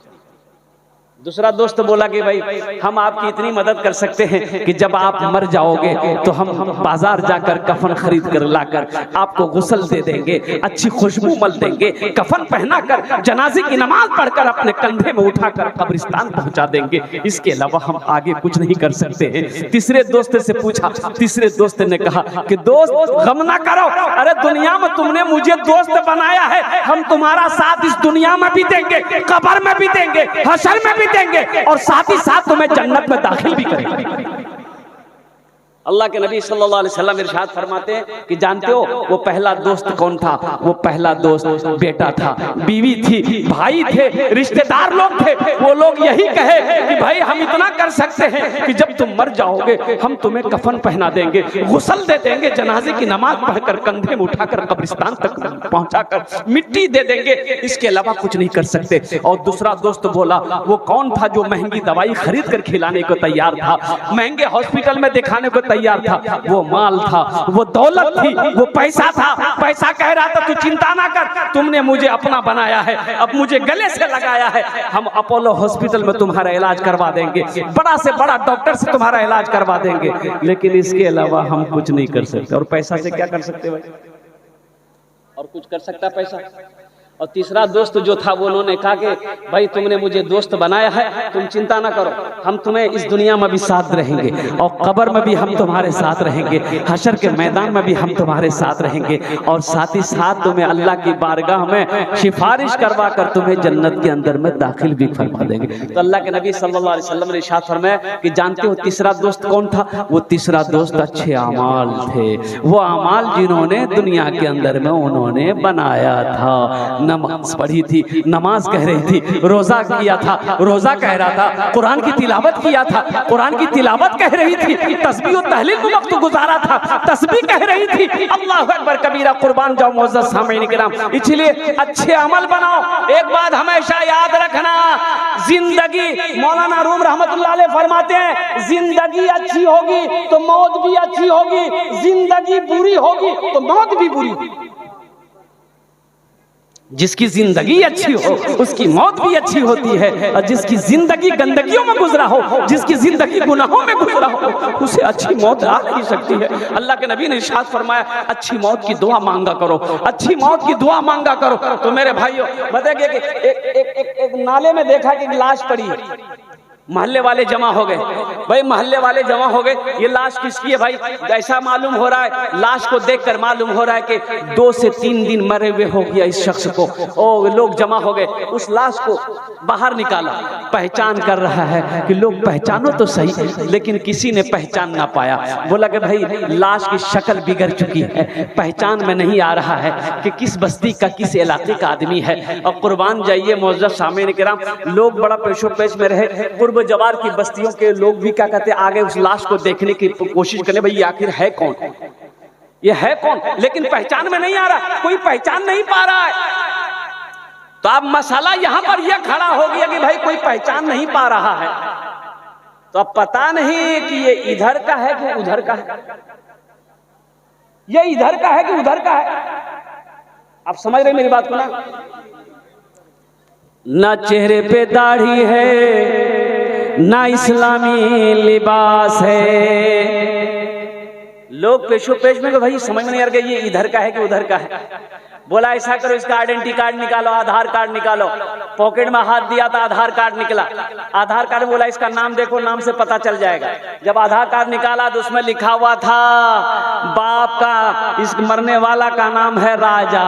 दूसरा दोस्त बोला कि भाई हम आपकी इतनी मदद कर सकते हैं कि जब आप मर जाओगे तो हम बाजार जाकर कफन खरीद कर लाकर आपको गुस्ल दे देंगे, अच्छी खुशबू मल देंगे, कफन पहनाकर जनाजे की नमाज पढ़कर अपने कंधे में उठाकर कब्रिस्तान पहुंचा देंगे, इसके अलावा हम आगे कुछ नहीं कर सकते हैं। तीसरे दोस्त से पूछा, तीसरे दोस्त ने कहा कि दोस्त गम ना करो, अरे दुनिया में तुमने मुझे दोस्त बनाया है, हम तुम्हारा साथ इस दुनिया में भी देंगे, कब्र में भी देंगे, हशर में भी देंगे, और साथ ही साथ तुम्हें जन्नत में दाखिल भी करेंगे। अल्लाह के नबी सल्लल्लाहु अलैहि वसल्लम इरशाद फरमाते हैं कि जानते हो वो पहला दोस्त कौन था? वो पहला दोस्त बेटा था, बीवी थी, भाई थे, रिश्तेदार लोग थे। वो लोग यही कहे कि भाई हम इतना कर सकते हैं कि जब तुम मर जाओगे हम तुम्हें कफन पहना देंगे, गुस्ल दे देंगे, जनाजे की नमाज पढ़कर कंधे में उठाकर कब्रिस्तान तक पहुंचाकर मिट्टी दे देंगे, इसके अलावा कुछ नहीं कर सकते। और दूसरा दोस्त बोला वो कौन था? जो महंगी दवाई खरीद कर खिलाने को तैयार था, महंगे हॉस्पिटल में दिखाने को तैयार था, वो माल था, वो दौलत थी, वो पैसा था। पैसा कह रहा था तू चिंता ना कर, तुमने मुझे अपना बनाया है, अब मुझे गले से लगाया है, हम अपोलो हॉस्पिटल में तुम्हारा इलाज करवा देंगे, बड़ा से बड़ा डॉक्टर से तुम्हारा इलाज करवा देंगे, लेकिन इसके अलावा हम कुछ नहीं कर सकते। और पैसा से क्या कर सकते भाई? और कुछ कर सकता पैसा? और तीसरा दोस्त जो था वो उन्होंने कहा कि भाई तुमने मुझे दोस्त बनाया है, तुम चिंता ना करो, हम तुम्हें इस दुनिया में भी साथ रहेंगे, और कब्र में भी हम तुम्हारे साथ रहेंगे, हशर के मैदान में भी हम तुम्हारे साथ रहेंगे, और साथ ही साथ तुम्हें अल्लाह की बारगाह में सिफारिश करवा कर तुम्हें जन्नत के अंदर में दाखिल भी फरमा देंगे। तो अल्लाह के नबी सल्लल्लाहु अलैहि वसल्लम ने इरशाद फरमाया कि जानते हो तीसरा दोस्त कौन था? वो तीसरा दोस्त अच्छे अमाल थे, वो अमाल जिन्होंने दुनिया के अंदर में उन्होंने बनाया था। नमाज पढ़ी थी, नमाज कह रही थी, रोजा किया था, रोजा कह रहा था, कुरान की तिलावत किया था, कुरान की तिलावत कह रही थी, तस्बीह और तहलील में वक्त गुजारा था, तस्बीह कह रही थी, अल्लाहु अकबर कबीरा, कुर्बान जाओ मुअज़्ज़ज़ सामीन किराम। इसलिए अच्छे अमल बनाओ। एक बात हमेशा याद रखना, जिंदगी, मौलाना रूम रहमतुल्लाह अलैह फरमाते हैं, जिंदगी अच्छी होगी तो मौत भी अच्छी होगी, जिंदगी बुरी होगी तो मौत भी बुरी होगी। जिसकी जिंदगी अच्छी हो उसकी मौत भी अच्छी होती है, और जिसकी जिंदगी गंदगियों में गुजरा हो, जिसकी जिंदगी गुनाहों में गुजरा हो, उसे अच्छी मौत आ नहीं सकती है। अल्लाह के नबी ने इरशाद फरमाया, अच्छी मौत की दुआ मांगा करो, अच्छी मौत की दुआ मांगा करो। तो मेरे भाइयों बताइए कि एक नाले में देखा कि लाश पड़ी है, मोहल्ले वाले जमा हो गए। भाई मोहल्ले वाले जमा हो गए, ये लाश किसकी है भाई? ऐसा मालूम हो रहा है, लाश को देखकर मालूम हो रहा है कि 2 से 3 दिन मरे हुए हो गया इस शख्स को। ओ लोग जमा हो गए, उस लाश को बाहर निकाला, पहचान कर रहा है कि लोग पहचानो तो सही, लेकिन किसी ने पहचान ना पाया। बोला कि भाई लाश की शक्ल बिगड़ चुकी है, पहचान में नहीं आ रहा है कि किस बस्ती का, किस इलाके का आदमी है। और कुर्बान जाइए मुअज़्ज़ज़ सामीन किराम, लोग बड़ा पेशो पेश में रहे, पूर्व जवार की बस्तियों के लोग भी क्या कहते, आगे उस लाश को देखने की कोशिश करें, भाई आखिर है कौन, ये है कौन, लेकिन पहचान में नहीं आ रहा, कोई पहचान नहीं पा रहा है। तो अब मसला यहां पर यह खड़ा हो गया कि भाई कोई पहचान नहीं पा रहा है, तो अब पता नहीं कि ये इधर का है कि उधर का है, ये इधर का है कि उधर का है। आप समझ रहे मेरी बात को ना चेहरे पे दाढ़ी है, ना इस्लामी लिबास है। लोग पेशो पेश में भाई समझ में नहीं आ रहा ये इधर का है कि उधर का है। बोला ऐसा करो, इसका आइडेंटिटी कार्ड निकालो, आधार कार्ड निकालो। पॉकेट में हाथ दिया था, आधार कार्ड निकला। आधार कार्ड बोला इसका नाम देखो, नाम से पता चल जाएगा। जब आधार कार्ड निकाला तो उसमें लिखा हुआ था बाप का, इस मरने वाला का नाम है राजा।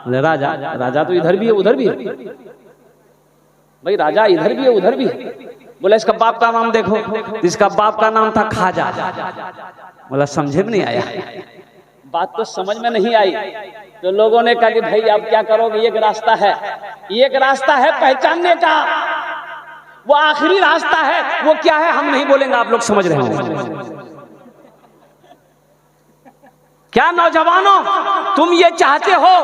राजा, राजा तो इधर भी है उधर भी है भाई, राजा इधर भी है उधर भी है। बोला इसका बाप का नाम देखो, इसका बाप का नाम था खाजा। बोला समझे में नहीं आया, बात तो समझ में नहीं आई। तो लोगों ने कहा कि भाई अब क्या करोगे, एक रास्ता है, एक रास्ता है पहचानने का, वो आखिरी रास्ता है। वो क्या है हम नहीं बोलेंगे, आप लोग समझ रहे हो। क्या नौजवानों, तुम ये चाहते हो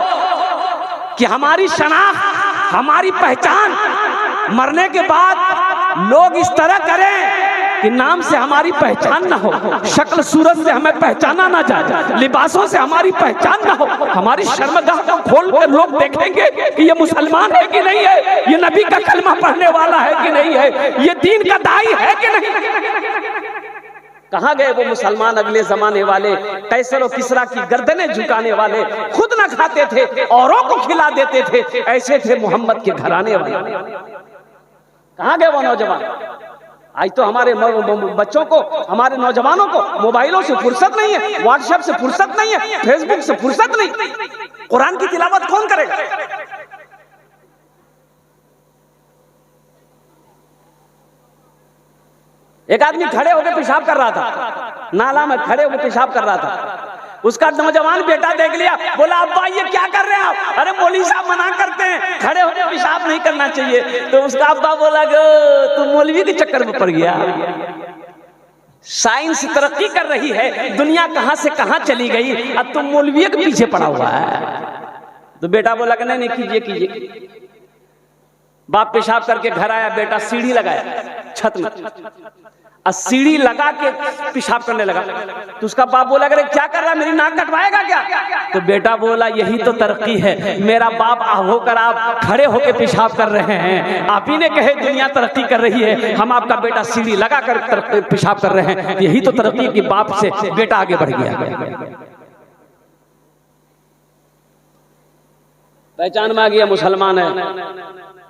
कि हमारी शनाख्त, हमारी पहचान मरने के बाद लोग इस तरह करें कि नाम से हमारी पहचान ना हो, शक्ल सूरत से हमें पहचाना ना जाए, लिबासों से हमारी पहचान ना हो, हमारी शर्मगाह को खोल कर लोग देखेंगे कि ये मुसलमान है कि नहीं है, ये नबी का कलमा पढ़ने वाला है कि नहीं है, ये दीन का दाई है कि नहीं। कहाँ गए वो मुसलमान अगले जमाने वाले, कैसर और किसरा की गर्दनें झुकाने वाले, खुद ना खाते थे औरों को खिला देते थे, ऐसे थे मोहम्मद के घराने वाले। कहाँ गए वो नौजवान? आज तो हमारे बच्चों को, हमारे नौजवानों को मोबाइलों से फुर्सत नहीं है, व्हाट्सएप से फुर्सत नहीं है, फेसबुक से फुर्सत नहीं, कुरान की तिलावत कौन करेगा? एक आदमी खड़े होकर पेशाब कर रहा था, नाला में खड़े होकर पेशाब कर रहा था। उसका नौजवान बेटा देख लिया, बोला अब्बा ये क्या कर रहे हैं आप? अरे मौलवी साहब मना करते हैं, खड़े होकर पेशाब नहीं करना चाहिए। तो उसका अब्बा बोला तू मौलवी के चक्कर में पड़ गया। साइंस तरक्की कर रही है, दुनिया कहां से कहां चली गई, अब तुम मौलवी के पीछे पड़ा हुआ है। तो बेटा बोला कि नहीं कीजिए कीजिए। बाप पेशाब करके घर आया, बेटा सीढ़ी लगाया छत में, सीढ़ी लगा के पेशाब करने लगा। तो उसका बाप बोला अरे क्या कर रहा है, मेरी नाक कटवाएगा क्या? तो बेटा बोला यही तो तरक्की है, मेरा बाप होकर आप खड़े होकर पेशाब कर रहे हैं, आप ही ने कहे दुनिया तरक्की कर रही है, हम आपका बेटा सीढ़ी लगा कर पेशाब कर रहे हैं, यही तो तरक्की की बाप से बेटा आगे बढ़ गया। पहचान में आ गया मुसलमान है।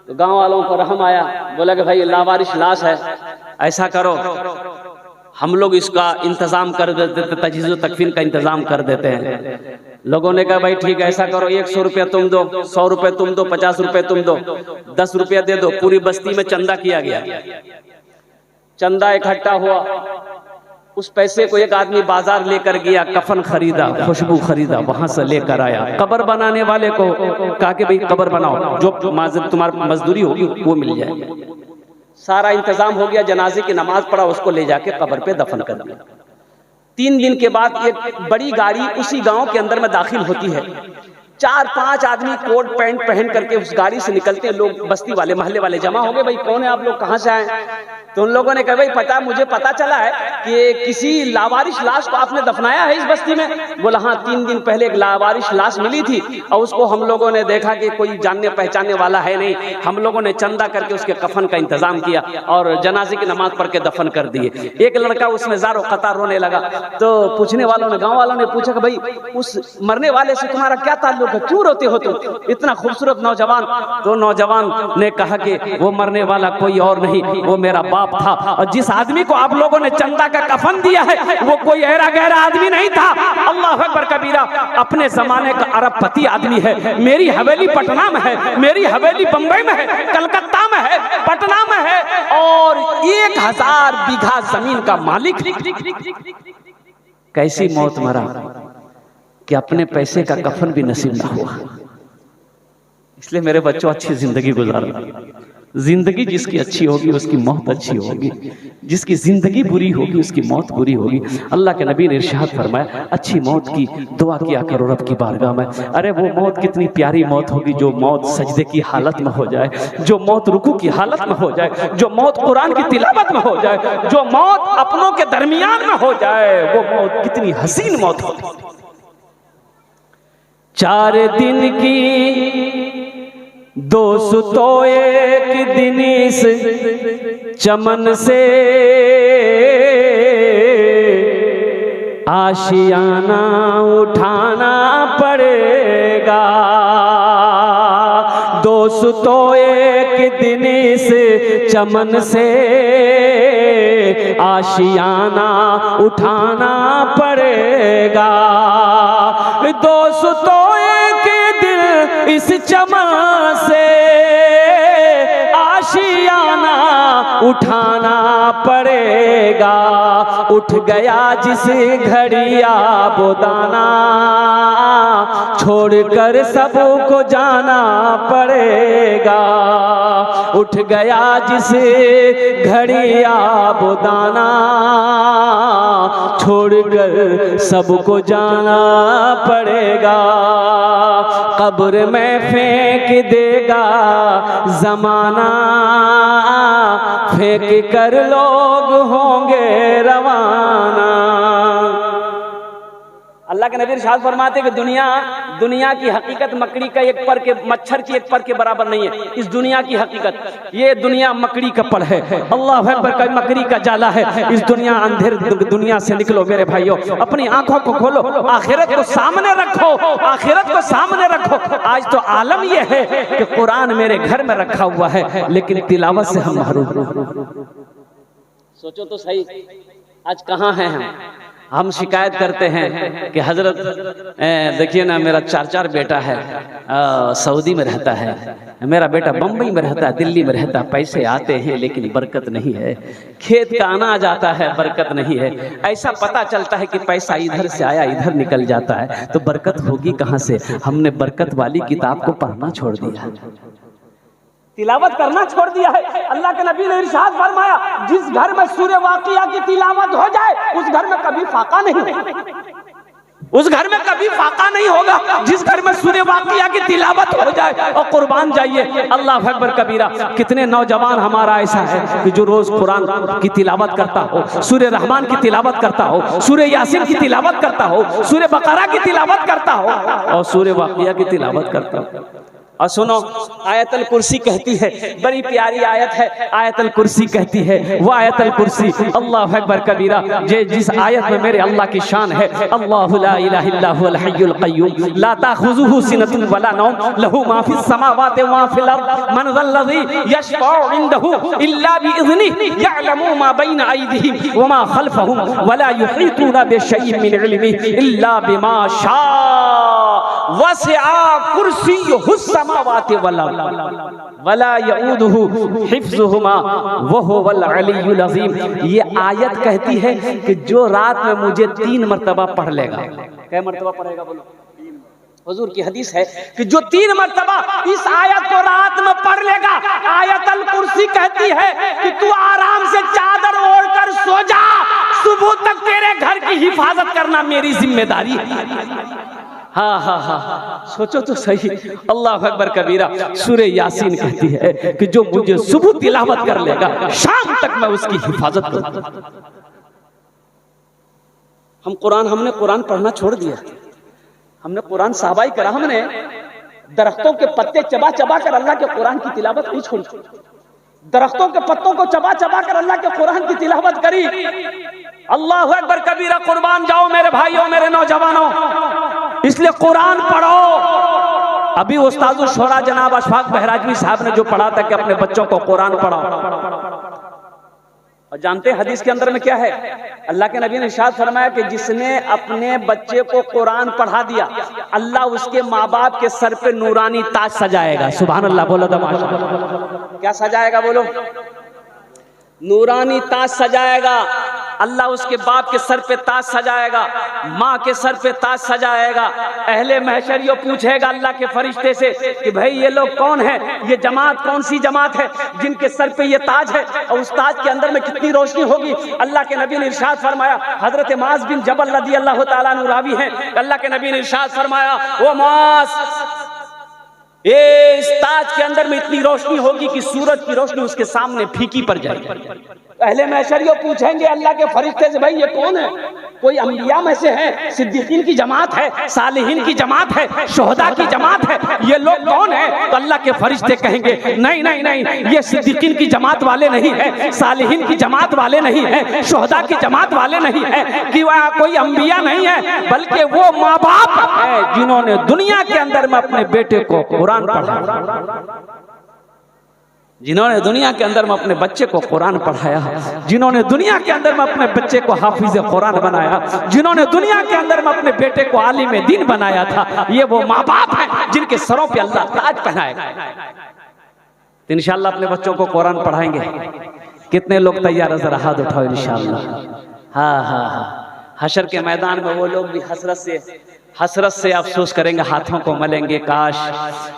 तो गांव वालों को रहम आया, बोला कि भाई लावारिश लाश है, ऐसा करो हम लोग इसका इंतजाम कर देते, तजहीज़ तकफीन का इंतजाम कर देते हैं। लोगों ने कहा भाई ठीक है ऐसा करो, 100 रुपया तुम दो, 100 रुपये तुम दो, 50 रुपये तुम दो, 10 रुपया दे दो। पूरी बस्ती में चंदा किया गया, चंदा इकट्ठा हुआ। उस पैसे को एक आदमी बाजार लेकर गया, कफन खरीदा, खुशबू खरीदा, वहां से लेकर आया। कब्र बनाने वाले को कहा कि भाई कब्र बनाओ, जो तुम्हारी मजदूरी होगी वो मिल जाए। सारा इंतजाम हो गया, जनाजे की नमाज पढ़ा, उसको ले जाके कब्र पे दफन कर दिया। 3 दिन के बाद एक बड़ी गाड़ी उसी गांव के अंदर में दाखिल होती है। 4-5 आदमी कोट पैंट पहन करके उस गाड़ी से निकलते हैं। लोग बस्ती वाले, मोहल्ले वाले जमा हो गए, भाई कौन है आप लोग, कहां से आए? तो उन लोगों ने कहा भाई मुझे पता चला है कि किसी लावारिश लाश को आपने दफनाया है इस बस्ती में। बोला हाँ, 3 दिन पहले एक लावारिश लाश मिली थी और उसको हम लोगों ने देखा कि कोई जानने पहचानने वाला है नहीं, हम लोगों ने चंदा करके उसके कफन का इंतजाम किया और जनाजे की नमाज पढ़ के दफन कर दिए। एक लड़का उसमें ज़ारो कतार रोने लगा। तो पूछने वालों ने, गाँव वालों ने पूछा कि भाई उस मरने वाले से तुम्हारा क्या ताल्लुक है, क्यों रोते हो तुम, इतना खूबसूरत नौजवान? तो नौजवान ने कहा कि वो मरने वाला कोई और नहीं, वो मेरा बाप था, और जिस आदमी को आप लोगों ने चंदा का कफन दिया है वो कोई ऐरा गहरा आदमी नहीं था। अल्लाह अकबर कबीरा, अपने जमाने का अरबपति आदमी है। मेरी हवेली पटना में है, मेरी हवेली बंबई में है, कलकत्ता में है, पटना में है, और 1000 बीघा जमीन का मालिक। कैसी मौत मरा कि अपने पैसे का कफन भी नसीब ना हुआ। इसलिए मेरे बच्चों, अच्छी जिंदगी गुजारो। जिंदगी जिसकी अच्छी होगी उसकी मौत अच्छी होगी, जिसकी जिंदगी बुरी होगी उसकी मौत बुरी होगी। अल्लाह के नबी ने इरशाद फरमाया, अच्छी मौत की दुआ किया करो रब की बारगाह में। अरे वो मौत कितनी प्यारी मौत होगी, जो मौत सजदे की हालत में हो जाए, जो मौत रुकू की हालत में हो जाए, जो मौत कुरान की तिलावत में हो जाए, जो मौत अपनों के दरमियान में हो जाए, वो मौत कितनी हसीन मौत होगी। 4 दिन की दोस्तों एक दिन इस चमन से आशियाना उठाना पड़ेगा। दोस्तों एक दिन इस चमन से आशियाना उठाना पड़ेगा। दोस्तों एक दिन इस चमन से आशियाना उठाना पड़ेगा। उठ गया जिस घड़िया वो दाना, छोड़कर सबको जाना पड़ेगा। उठ गया जिस घड़िया वो दाना, छोड़कर सबको जाना पड़ेगा। कब्र में फेंक देगा जमाना, फेंक कर लोग होंगे रवाना। अल्लाह के नबी इरशाद फरमाते कि दुनिया की हकीकत मकड़ी का एक पर के, मच्छर की एक पर के बराबर नहीं है। इस दुनिया की हकीकत, ये दुनिया मकड़ी का पर है। अल्लाह अकबर का मकड़ी का जाला है। इस दुनिया अंधेर दुनिया से निकलो मेरे भाइयों, अपनी आंखों को खोलो, आखिरत को सामने रखो, आखिरत को सामने रखो। आज तो आलम यह है कि कुरान मेरे घर में रखा हुआ है, लेकिन तिलावत से हम महरूम। सोचो तो सही, आज कहाँ हैं हम शिकायत करते हैं कि हजरत देखिए ना, मेरा 4 बेटा है, सऊदी में रहता है, मेरा बेटा बम्बई में रहता है, दिल्ली में रहता है, पैसे आते हैं लेकिन बरकत नहीं है, खेत का अनाज आता है बरकत नहीं है। ऐसा पता चलता है कि पैसा इधर से आया इधर निकल जाता है, तो बरकत होगी कहाँ से? हमने बरकत वाली किताब को पढ़ना छोड़ दिया, तिलावत करना छोड़ दिया है। अल्लाह के नबी ने इरशाद फरमाया, जिस घर में सूरे वाक़िया की तिलावत हो जाए उस घर में कभी फाका नहीं, उस घर में कभी फाका नहीं होगा। जिस घर में सूरे वाक़िया की तिलावत हो जाए, और कुर्बान जाइए अल्लाह अकबर कबीरा। कितने नौजवान हमारा ऐसा है कि जो रोज कुरान की तिलावत करता हो, सूरे रहमान की तिलावत करता हो, सूरे यासीन की तिलावत करता हो, सूरे बकरा की तिलावत करता हो, और सूरे वाक़िया की तिलावत करता हो। और सुनो, आयतल कुर्सी कहती है, बड़ी प्यारी आयत है, आयतल कुर्सी कहती है, वो आयतल कुर्सी अल्लाह अकबर कबीरा, जिस आयत में मेरे अल्लाह की शान है, अल्लाहु ला इलाहा इल्ला हुवल हय्युल क़य्यूम ला ताख़ुज़ुहु सिनतुन वला नौम लहू मा फ़िस समावाति व मा फ़िल अर्द मन ज़ल्लज़ी यशफ़अु इंदहु इल्ला बिइज़निहि यअलमु मा बैन अयदीहिम व मा ख़ल्फ़हुम वला युहीतूना बिशैइन मिन इल्मिहि इल्ला बिमा शाअ वसिआ कुर्सियुहुस समावाति वल अर्द वला यऊदुहु हिफ्जुहुमा वहुवल अलियुल अज़ीम। ये आयत कहती है कि जो रात में मुझे 3 मरतबा पढ़ लेगा, कै मरतबा पढ़ेगा बोलो? हुजूर की हदीस है कि जो 3 मरतबा इस आयत को रात में पढ़ लेगा, आयतल कुर्सी कहती है कि तू आराम से चादर ओढ़ कर सो जा, सुबह तक तेरे घर की हिफाजत करना मेरी जिम्मेदारी है। हाँ हाँ हाँ, सोचो तो सही। अल्लाह अकबर कबीरा। सूरह यासीन कहती है कि जो मुझे सुबह तिलावत कर लेगा, शाम तक मैं उसकी हिफाजत करूंगा। हमने कुरान पढ़ना छोड़ दिया। हमने कुरान साहबाई करा, हमने दरख्तों के पत्ते चबा चबा कर अल्लाह के कुरान की तिलावत नहीं छोड़ी। दरख्तों के पत्तों को चबा चबा कर अल्लाह के कुरान की तिलावत करी। अल्लाह अकबर कबीरा। कुर्बान जाओ मेरे भाइयों, मेरे नौजवानों, इसलिए कुरान पढ़ो। अभी उस्ताद शुरा जनाब अशफाक बहराजवी साहब ने जो पढ़ा था कि अपने बच्चों को कुरान पढ़ाओ, और जानते हैं हदीस के अंदर में क्या है? अल्लाह के नबी ने इरशाद फरमाया कि जिसने अपने बच्चे को कुरान पढ़ा दिया, अल्लाह उसके माँ बाप के सर पे नूरानी ताज सजाएगा। सुभान अल्लाह बोलो तो माशाअल्लाह। क्या सजाएगा बोलो? नूरानी ताज सजाएगा। अल्लाह उसके बाप के सर पे ताज सजाएगा, माँ के सर पे ताज सजाएगा। अहले महशर ये पूछेगा अल्लाह के फरिश्ते से कि भाई ये लोग कौन है, ये जमात कौन सी जमात है जिनके सर पे ये ताज है, और उस ताज के अंदर में कितनी रोशनी होगी? अल्लाह के नबी ने इरशाद फरमाया, हजरत मास बिन जबल रदी अल्लाह तआला अन्हु रावी हैं, अल्लाह के नबी ने इरशाद फरमाया, ओ मास, ये इस ताज के अंदर में इतनी रोशनी होगी कि सूरज की रोशनी उसके सामने फीकी पड़ जाएगी। पहले महशर ये पूछेंगे अल्लाह के फरिश्ते से, भाई ये कौन है? कोई अंबिया में से है, सिद्दीकीन की जमात है, सालिहीन की जमात है, शोहदा की जमात है, ये लोग कौन है? तो अल्लाह के फरिश्ते कहेंगे नहीं नहीं नहीं, ये सिद्दीकीन की जमात वाले नहीं है, सालिहीन की जमात वाले नहीं है, शोहदा की जमात वाले नहीं है, कि वह कोई अंबिया नहीं है, बल्कि वो माँ बाप है जिन्होंने दुनिया के अंदर में अपने बेटे को कुरान पढ़ाया, जिन्होंने दुनिया के अंदर में अपने बच्चे को कुरान पढ़ाया, जिन्होंने दुनिया के अंदर में अपने बच्चे को हाफिज कुरान बनाया, जिन्होंने दुनिया के अंदर में अपने बेटे को आलिम दीन बनाया था, ये वो माँ बाप हैं जिनके सरों पे अल्लाह ताज पहनाएगा। तो इंशाअल्लाह अपने बच्चों को कुरान पढ़ाएंगे। कितने लोग तैयार है? जरा हाथ उठाओ इंशाअल्लाह। हाँ हाँ हाँ, हशर के मैदान में वो लोग भी हसरत से अफसोस करेंगे, हाथों को मलेंगे, काश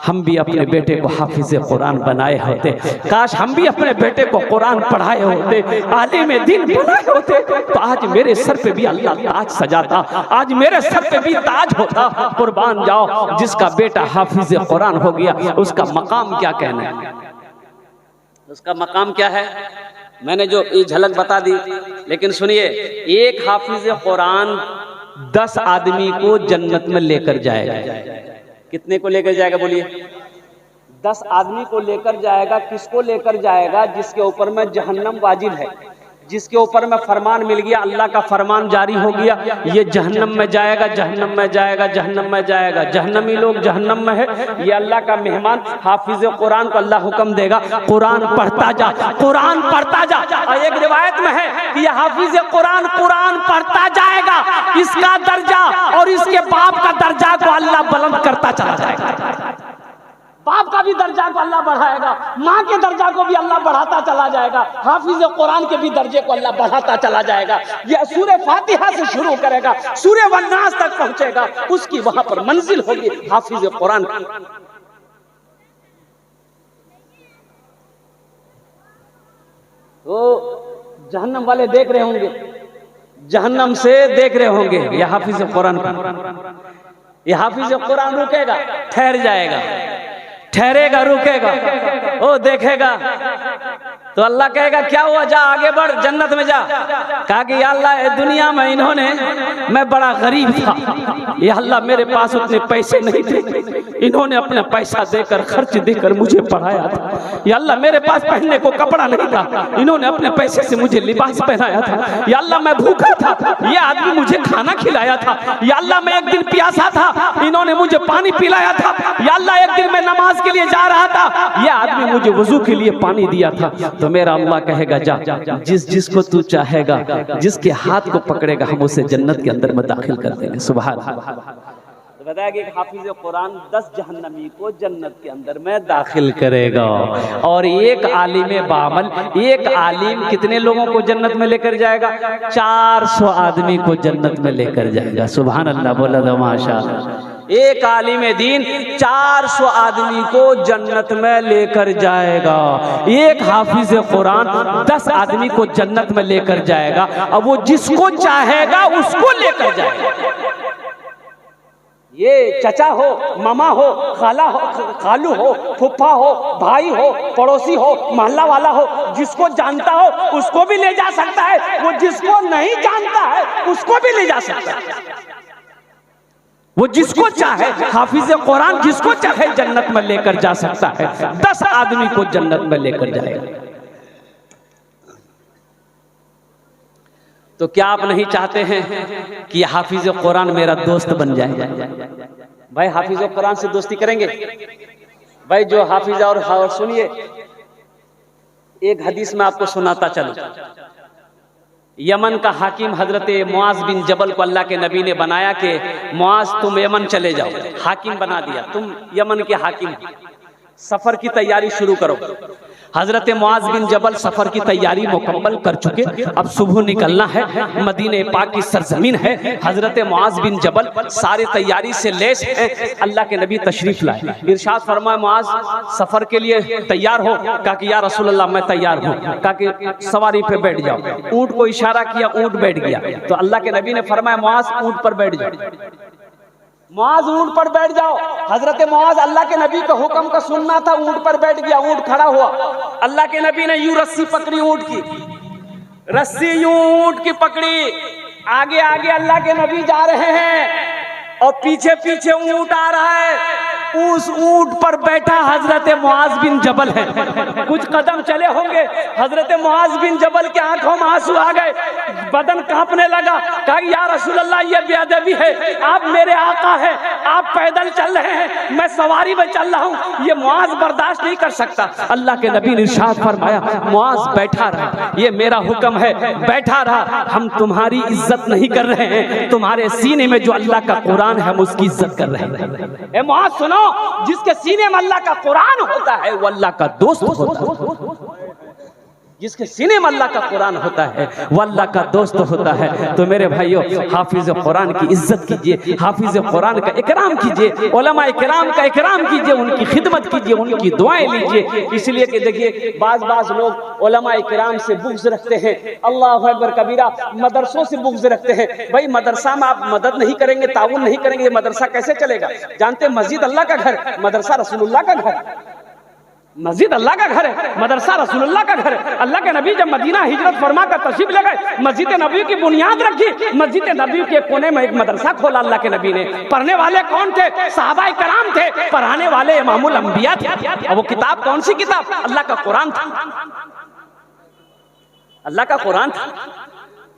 हम भी अपने बेटे को हाफिज कुरान बनाए होते, काश हम भी अपने बेटे को कुरान पढ़ाए होते, आलिम दीन बनाए होते, तो आज मेरे सर पे भी अल्लाह ताज सजाता, आज मेरे सर पे भी ताज होता। कुर्बान जाओ, जिसका बेटा हाफिज कुरान हो गया उसका मकाम क्या कहना है? उसका मकाम क्या है? मैंने जो ये झलक बता दी, लेकिन सुनिए, एक हाफिज कुरान 10 आदमी को जन्नत में लेकर जाएगा। कितने को लेकर जाएगा बोलिए? 10 आदमी को लेकर जाएगा। किसको लेकर जाएगा? जिसके ऊपर में जहन्नम वाजिब है, जिसके ऊपर में फरमान मिल गया, अल्लाह का फरमान जारी हो गया, ये जहन्नम में जाएगा, जहन्नम में जाएगा, जहन्नम में जाएगा। जहन्नमी लोग जहन्नम में है, ये अल्लाह का मेहमान हाफिज कुरान को अल्लाह हुक्म देगा, कुरान पढ़ता जा, कुरान पढ़ता जा। और एक रिवायत में है कि ये हाफिज कुरान कुरान पढ़ता जाएगा, इसका दर्जा और इसके बाप का दर्जा को अल्लाह बुलंद करता चला जाएगा। बाप का भी दर्जा को अल्लाह बढ़ाएगा, माँ के दर्जा को भी अल्लाह बढ़ाता चला जाएगा, हाफिज कुरान के भी दर्जे को अल्लाह बढ़ाता चला जाएगा। ये सूरह फातिहा से शुरू करेगा, सूरह वन्नास तक पहुंचेगा, उसकी वहां पर मंजिल होगी हाफिज कुरान। तो जहन्नम वाले देख रहे होंगे, जहन्नम से देख रहे होंगे ये हाफिज कुरान, ये हाफिज कुरान रुकेगा, ठहर जाएगा, ठहरेगा, रुकेगा, ओ देखेगा, तो अल्लाह कहेगा क्या हुआ, जा आगे बढ़, जन्नत में जा। कहा कि या अल्लाह दुनिया में इन्होंने, मैं बड़ा गरीब था, या अल्लाह मेरे पास उतने पैसे नहीं थे, इन्होंने अपना पैसा देकर खर्च देकर मुझे पढ़ाया था। या अल्लाह मेरे पास पहनने को कपड़ा नहीं था, इन्होंने अपने पैसे से मुझे लिबास पहनाया था। या अल्लाह मैं भूखा था, ये आदमी मुझे खाना खिलाया था। या अल्लाह मैं एक दिन प्यासा था, इन्होंने मुझे पानी पिलाया था। या अल्लाह एक दिन मैं नमाज के लिए जा रहा था, यह आदमी मुझे वजू के लिए पानी दिया था। तो मेरा अल्लाह कहेगा जा, जिसको तू चाहेगा, जिसके हाथ को पकड़ेगा हम उसे जन्नत के अंदर में दाखिल कर देंगे। सुभान अल्लाह। तो बताया कि हाफिज कुरान 10 जहन्नमी को जन्नत के अंदर में दाखिल करेगा, और एक आलिम बामल, एक आलिम कितने लोगों को जन्नत में लेकर जाएगा? 400 आदमी को जन्नत में लेकर जाएगा। सुभान अल्लाह, बोला दो माशाअल्लाह। एक आलिम दीन 400 आदमी को जन्नत में लेकर जाएगा, एक हाफिज कुरान 10 आदमी को जन्नत में लेकर जाएगा। अब वो जिसको चाहेगा उसको लेकर जाएगा। ये चचा हो, मामा हो, खाला हो, खालू हो, फुफ्फा हो, भाई हो, पड़ोसी हो, मोहल्ला वाला हो, जिसको जानता हो उसको भी ले जा सकता है, वो जिसको नहीं जानता है उसको भी ले जा सकता है। वो जिसको चाहे, हाफिज कुरान जिसको चाहे जन्नत में लेकर जा सकता है। 10 आदमी को जन्नत में लेकर जाएगा। तो क्या आप नहीं चाहते हैं कि हाफिज कुरान मेरा दोस्त बन जाए? भाई हाफिज कुरान से दोस्ती करेंगे भाई, जो हाफिज। और सुनिए, एक हदीस में आपको सुनाता चलूं। यमन का हाकिम हजरत मुआज बिन जबल को अल्लाह के नबी ने बनाया कि मुआज तुम यमन चले जाओ, हाकिम बना दिया, तुम यमन के हाकिम, सफर की तैयारी शुरू करो। हजरत मुआज बिन जबल सफर की तैयारी मुकम्मल कर चुके, अब सुबह निकलना है, मदीने पाक की सरजमीन है। हजरत मुआज बिन जबल सारी तैयारी से लेस है। अल्लाह के नबी तशरीफ लाए, इरशाद फरमाए मुआज सफर के लिए तैयार हो? कहा कि या रसूल अल्लाह मैं तैयार हूँ। कहा कि सवारी पे बैठ जाओ। ऊंट को इशारा किया, ऊंट बैठ गया। तो अल्लाह के नबी ने फरमाया मुआज ऊंट पर बैठ जाओ, मुआज ऊंट पर बैठ जाओ। हजरत मुआज अल्लाह के नबी का हुक्म का सुनना था, ऊंट पर बैठ गया, ऊंट खड़ा हुआ। अल्लाह के नबी ने यूं रस्सी पकड़ी ऊंट की, रस्सी यूं ऊंट की पकड़ी, आगे आगे अल्लाह के नबी जा रहे हैं और पीछे पीछे ऊंट आ रहा है। उस ऊंट पर बैठा हजरत मुआज बिन जबल है। कुछ कदम चले होंगे, हजरत मुआज बिन जबल के आंखों में आंसू आ गए, बदन कांपने लगा। कहा या रसूल अल्लाह ये बेअदबी है, आप मेरे आका हैं, आप पैदल चल रहे हैं, मैं सवारी में चल रहा हूँ, ये मुआज बर्दाश्त नहीं कर सकता। अल्लाह के नबी ने इरशाद फरमाया मुआज बैठा रहा, ये मेरा हुक्म है, बैठा रहा। हम तुम्हारी इज्जत नहीं कर रहे हैं, तुम्हारे सीने में जो अल्लाह का कुरान है हम उसकी इज्जत कर रहे हैं। ए मुआज सुनो, जिसके सीने में अल्लाह का कुरान होता है वो अल्लाह का दोस्त होता है। जिसके सीने में अल्लाह का कुरान होता है वो अल्लाह का दोस्त होता है। तो मेरे भाइयों, हाफिज कुरान की इज्जत कीजिए, हाफिज कुरान का इकराम कीजिए, उलमा इकराम का इकराम कीजिए, उनकी खिदमत कीजिए, उनकी दुआएं लीजिए। इसलिए कि देखिए बाज लोग उलमा इकराम से बुग़्ज़ रखते हैं, अल्लाहु अकबर कबीरा, मदरसों से बुग़्ज़ रखते हैं। भाई मदरसा में आप मदद नहीं करेंगे, ताउन नहीं करेंगे, ये मदरसा कैसे चलेगा? जानते हैं मस्जिद अल्लाह का घर, मदरसा रसूलुल्लाह का घर। मस्जिद अल्लाह का घर है, मदरसा रसूलुल्लाह का घर है। अल्लाह के नबी जब मदीना हिजरत फरमा कर तशरीफ ले गए, मस्जिद नबी की बुनियाद रखी, मस्जिद नबी के कोने में एक मदरसा खोला अल्लाह के नबी ने। पढ़ने वाले कौन थे? सहाबाए कराम थे। पढ़ाने वाले इमामुल अंबिया थे। और वो किताब कौन सी किताब? अल्लाह का कुरान था, अल्लाह का कुरान था।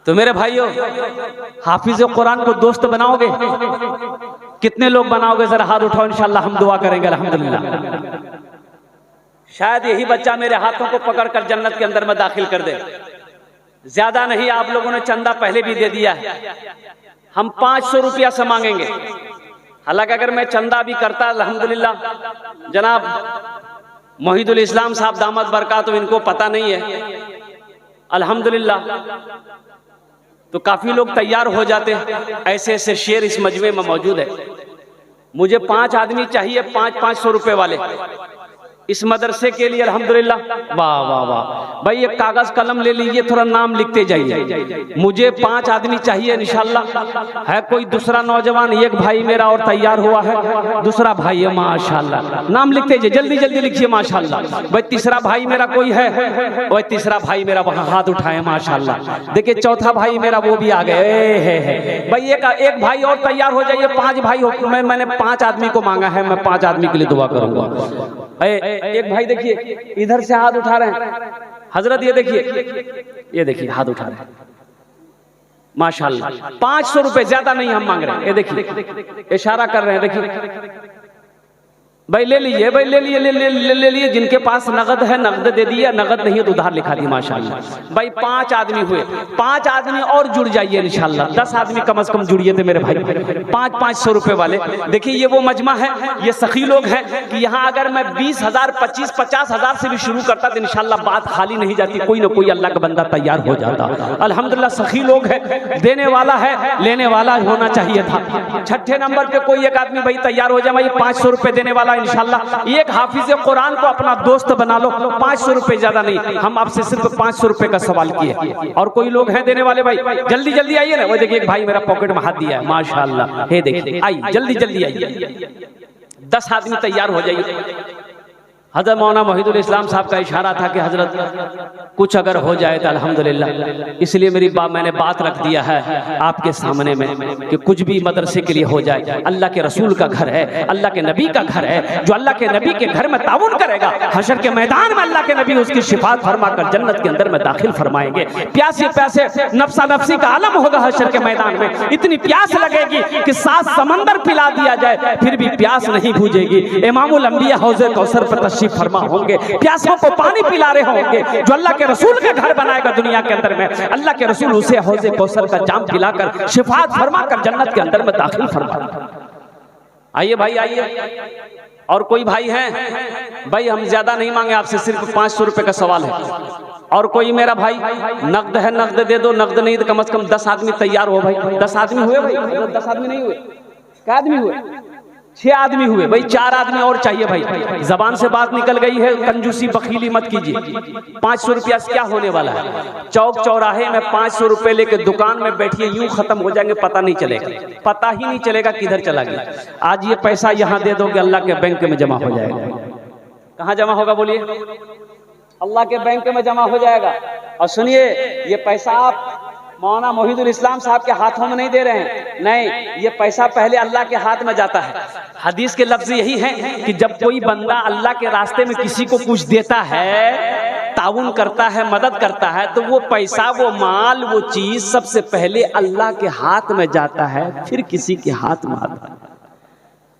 तो मेरे भाइयों, हाफिज कुरान को दोस्त बनाओगे? कितने लोग बनाओगे? जरा हाथ उठाओ, इंशाअल्लाह हम दुआ करेंगे। अल्हम्दुलिल्लाह, शायद यही बच्चा मेरे हाथों को पकड़कर जन्नत के अंदर में दाखिल कर दे। ज्यादा नहीं, आप लोगों ने चंदा पहले भी दे दिया है, हम 500 रुपया से मांगेंगे। हालांकि अगर मैं चंदा भी करता, अल्हम्दुलिल्लाह जनाब मोहिदुल इस्लाम साहब दामद बरकातुहू, इनको पता नहीं है, अल्हम्दुलिल्लाह तो काफी लोग तैयार हो जाते। ऐसे ऐसे शेर इस मजमे में मौजूद है। मुझे 5 आदमी चाहिए, 500 रुपए वाले इस मदरसे के लिए। अल्हम्दुलिल्लाह, वाह वाह वाह। भाई एक कागज कलम ले लीजिए, थोड़ा नाम लिखते जाइए। मुझे 5 आदमी चाहिए इंशाअल्लाह। है कोई दूसरा नौजवान? एक भाई मेरा और तैयार हुआ है, दूसरा भाई है, माशाअल्लाह। नाम लिखते जाइए, जल्दी जल्दी लिखिए, माशाअल्लाह। भाई तीसरा भाई मेरा कोई है? भाई तीसरा भाई मेरा वहां हाथ उठाए, माशाअल्लाह। देखिए चौथा भाई मेरा, वो भी आ गए। भाई एक भाई और तैयार हो जाइए। 5 भाई हो, मैंने 5 आदमी को मांगा है, मैं 5 आदमी के लिए दुआ करूंगा। एक भाई देखिए इधर से हाथ उठा रहे हैं, हजरत ये देखिए हाथ उठा रहे हैं, माशाअल्लाह। 500 रुपए, ज्यादा नहीं हम मांग रहे हैं। ये देखिए इशारा कर रहे हैं, देखिए भाई ले लीजिए, भाई ले लिए, ले लिए। जिनके पास नगद है नगद दे दिया, नगद नहीं है तो उधार लिखा दी माशाल्लाह। भाई 5 आदमी हुए, 5 आदमी और जुड़ जाइए इंशाल्लाह। 10 आदमी कम से कम जुड़िए थे मेरे भाई, 500 रुपए वाले। देखिए ये वो मजमा है, ये सखी लोग हैं कि यहाँ अगर मैं 20,000, 25,000-50,000 से भी शुरू करता तो इंशाल्लाह बात खाली नहीं जाती, कोई ना कोई अल्लाह का बंदा तैयार हो जाता। अल्हम्दुलिल्लाह सखी लोग हैं, देने वाला है, लेने वाला होना चाहिए था। छठे नंबर पे कोई एक आदमी भाई तैयार हो जाए, भाई 500 रुपए देने वाला इंशाल्लाह। एक हाफिज कुरान को अपना दोस्त बना लो, 500 रुपए ज्यादा नहीं, हम आपसे सिर्फ 500 रुपए का सवाल किए। और कोई लोग हैं देने वाले, भाई जल्दी जल्दी आइए ना। वो देखिए एक भाई मेरा पॉकेट में हाथ दिया है माशाल्लाह, हे देखिए आइए जल्दी जल्दी आइए। 10 आदमी तैयार हो जाइए। हज़रत मौलाना मोहिदुल इस्लाम साहब का इशारा था कि हजरत कुछ अगर हो जाए तो अल्हम्दुलिल्लाह, इसलिए मैंने बात रख दिया है आपके सामने में कि कुछ भी मदरसे के लिए हो जाए। अल्लाह के रसूल का घर है, अल्लाह के नबी का घर है, जो अल्लाह के नबी के घर में ताउन करेगा, हशर के मैदान में अल्लाह के नबी उसकी शिफात फरमा कर जन्नत के अंदर में दाखिल फरमाएंगे। प्यासे प्यासे नफ्सा नफ्सी का आलम होगा हशर के मैदान में, इतनी प्यास लगेगी कि 7 समंदर पिला दिया जाए फिर भी प्यास नहीं बुझेगी। इमामुल अंबिया हौज़े कौसर पर फरमा होंगे, प्यासों को पानी पिला रहे होंगे। जो अल्लाह के रसूल का घर बनाएगा दुनिया के अंदर में, अल्लाह के रसूल उसे हौज़े कौसर का जाम पिलाकर शिफात फरमा कर जन्नत के अंदर में दाखिल फरमा। आइए भाई आइए। और कोई भाई हैं? भाई हम ज्यादा नहीं मांगे आपसे, सिर्फ 500 रुपए का सवाल है। और कोई मेरा भाई नगद है नगद दे दो, नगद नहीं तो कम से कम 10 आदमी तैयार हो भाई। 10 आदमी हुए भाई? 10 आदमी नहीं हुए, क्या आदमी हुए? 6 आदमी हुए भाई। 4 आदमी और चाहिए भाई। जबान से बात निकल गई है, कंजूसी बखीली मत कीजिए। 500 रुपया से क्या होने वाला है? चौक चौराहे में 500 रुपए लेके दुकान में बैठिए, यूं खत्म हो जाएंगे, पता नहीं चलेगा, पता ही नहीं चलेगा किधर चला गया। आज ये पैसा यहाँ दे दोगे, अल्लाह के बैंक में जमा हो जाएगा। कहाँ जमा होगा बोलिए? अल्लाह के बैंक में जमा हो जाएगा। और सुनिए, ये पैसा आप मौलाना मोहिदुल इस्लाम साहब के हाथों में नहीं दे रहे हैं, नहीं, ये पैसा पहले अल्लाह के हाथ में जाता है। हदीस के लफ्ज यही है कि जब कोई बंदा अल्लाह के रास्ते में किसी को कुछ देता है, ताउन करता है, मदद करता है, तो वो पैसा, वो माल, वो चीज सबसे पहले अल्लाह के हाथ में जाता है, फिर किसी के हाथ में आता है।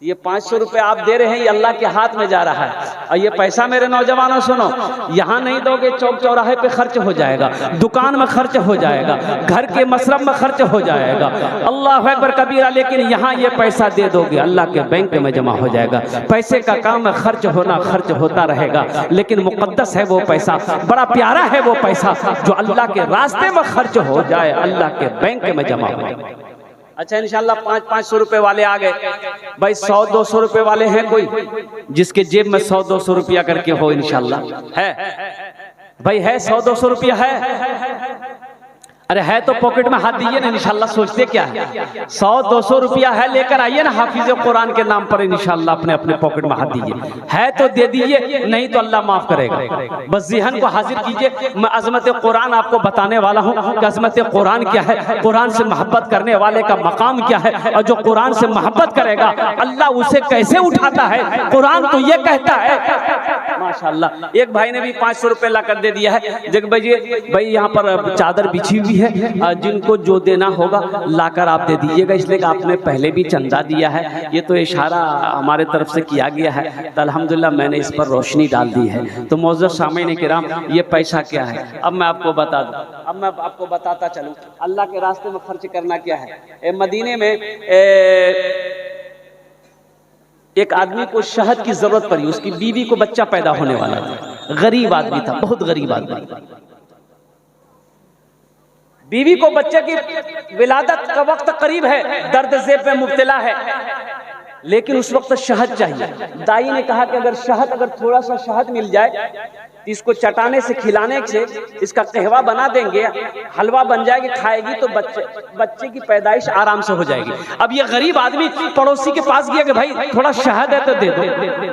ये 500 रुपए आप दे रहे हैं, ये अल्लाह के हाथ में जा रहा है। और ये पैसा मेरे नौजवानों सुनो, यहाँ नहीं दोगे चौक चौराहे पे खर्च हो जाएगा, दुकान में खर्च हो जाएगा, घर के मसरफ में खर्च हो जाएगा, अल्लाह अकबर कबीरा। लेकिन यहाँ ये पैसा दे दोगे, अल्लाह के बैंक में जमा हो जाएगा। पैसे का काम है खर्च होना, खर्च होता रहेगा, लेकिन मुकद्दस है वो पैसा, बड़ा प्यारा है वो पैसा जो अल्लाह के रास्ते में खर्च हो जाए, अल्लाह के बैंक में जमा हो जाए। अच्छा इंशाल्लाह 500 रुपए वाले आ गए भाई। 100-200 रुपए वाले हैं कोई जिसके जेब में 100-200 रुपया करके हो? इंशाल्लाह है भाई, है 100-200 रुपया है? अरे है तो पॉकेट में हाथ दीजिए ना इंशाल्लाह। सोचते क्या है? 100-200 रुपया है, लेकर आइए ना हाफिज कुरान के नाम पर इंशाल्लाह अपने अपने पॉकेट में हाथ दीजिए। है तो दे दीजिए, नहीं तो अल्लाह माफ करेगा। बस ज़हन को हाजिर कीजिए। मैं अजमत कुरान आपको बताने वाला हूँ कि अजमत कुरान क्या है, कुरान से मोहब्बत करने वाले का मकाम क्या है, और जो कुरान से मोहब्बत करेगा अल्लाह उसे कैसे उठाता है। कुरान तो ये कहता है माशाल्लाह। एक भाई ने भी 500 रुपए ला कर दे दिया है। देख भाई यहाँ पर चादर बिछी हुई है, जिनको जो देना होगा लाकर आप दे दीजिएगा, इसलिए कि आपने पहले भी चंदा दिया है। ये तो इशारा हमारे तरफ से किया गया है, तो अल्हम्दुलिल्लाह मैंने इस पर रोशनी डाल दी है। तो मौजूद सामईन किराम, ये पैसा क्या है अब मैं आपको बता दूं, अब मैं आपको बताता चलूं अल्लाह के रास्ते में खर्च करना क्या है। मदीने में एक आदमी को शहद की जरूरत पड़ी, उसकी बीवी को बच्चा पैदा होने वाला था, गरीब आदमी था, बहुत गरीब आदमी। बीवी को बच्चे की विलादत का वक्त करीब है, दर्द ज़ेब में मुब्तला है, लेकिन उस वक्त शहद चाहिए। दाई ने कहा कि अगर थोड़ा सा शहद मिल जाए तो इसको चटाने से, खिलाने से इसका कहवा बना देंगे, हलवा बन जाएगी, खाएगी तो बच्चे की पैदाइश आराम से हो जाएगी। अब ये गरीब आदमी पड़ोसी के पास गया कि भाई थोड़ा शहद है तो दे दो।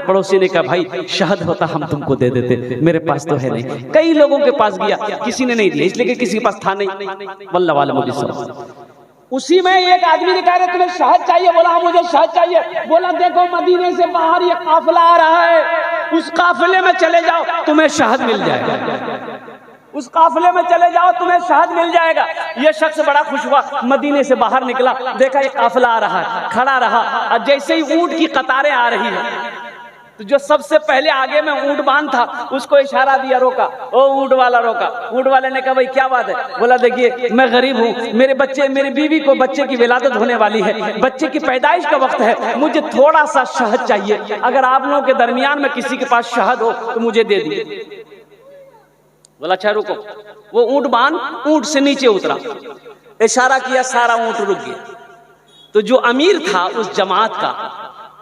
पड़ोसी ने कहा भाई शहद होता हम तुमको दे देते, मेरे पास तो है नहीं। कई लोगों के पास गया, किसी ने नहीं दिया, इसलिए कि किसी के पास था नहीं। वल्लाह वाला मुझे उसी में एक आदमी ने कहा तुम्हें शहद चाहिए? बोला हाँ मुझे शहद चाहिए। बोला देखो मदीने से बाहर ये काफिला आ रहा है, उस काफिले में चले जाओ तुम्हें शहद मिल जाएगा, उस काफिले में चले जाओ तुम्हें शहद मिल जाएगा। ये शख्स बड़ा खुश हुआ, मदीने से बाहर निकला, देखा ये काफिला आ रहा है, खड़ा रहा, और जैसे ही ऊंट की कतारें आ रही है तो जो सबसे पहले आगे में ऊंट बांध था उसको इशारा दिया, रोका। ओ ऊंट वाला रोका। ऊंट वाले ने कहा भाई क्या बात है? बोला देखिए मैं गरीब हूँ, मेरे बच्चे, मेरी बीवी को बच्चे की विलादत होने वाली है, बच्चे की पैदाइश का वक्त है, मुझे थोड़ा सा शहद चाहिए, अगर आप लोगों के दरमियान में किसी के पास शहद हो तो मुझे दे दीजिए। बोला अच्छा रुको। वो ऊंट बांध ऊंट से नीचे उतरा, इशारा किया, सारा ऊंट रुक गया। तो जो अमीर था उस जमात का,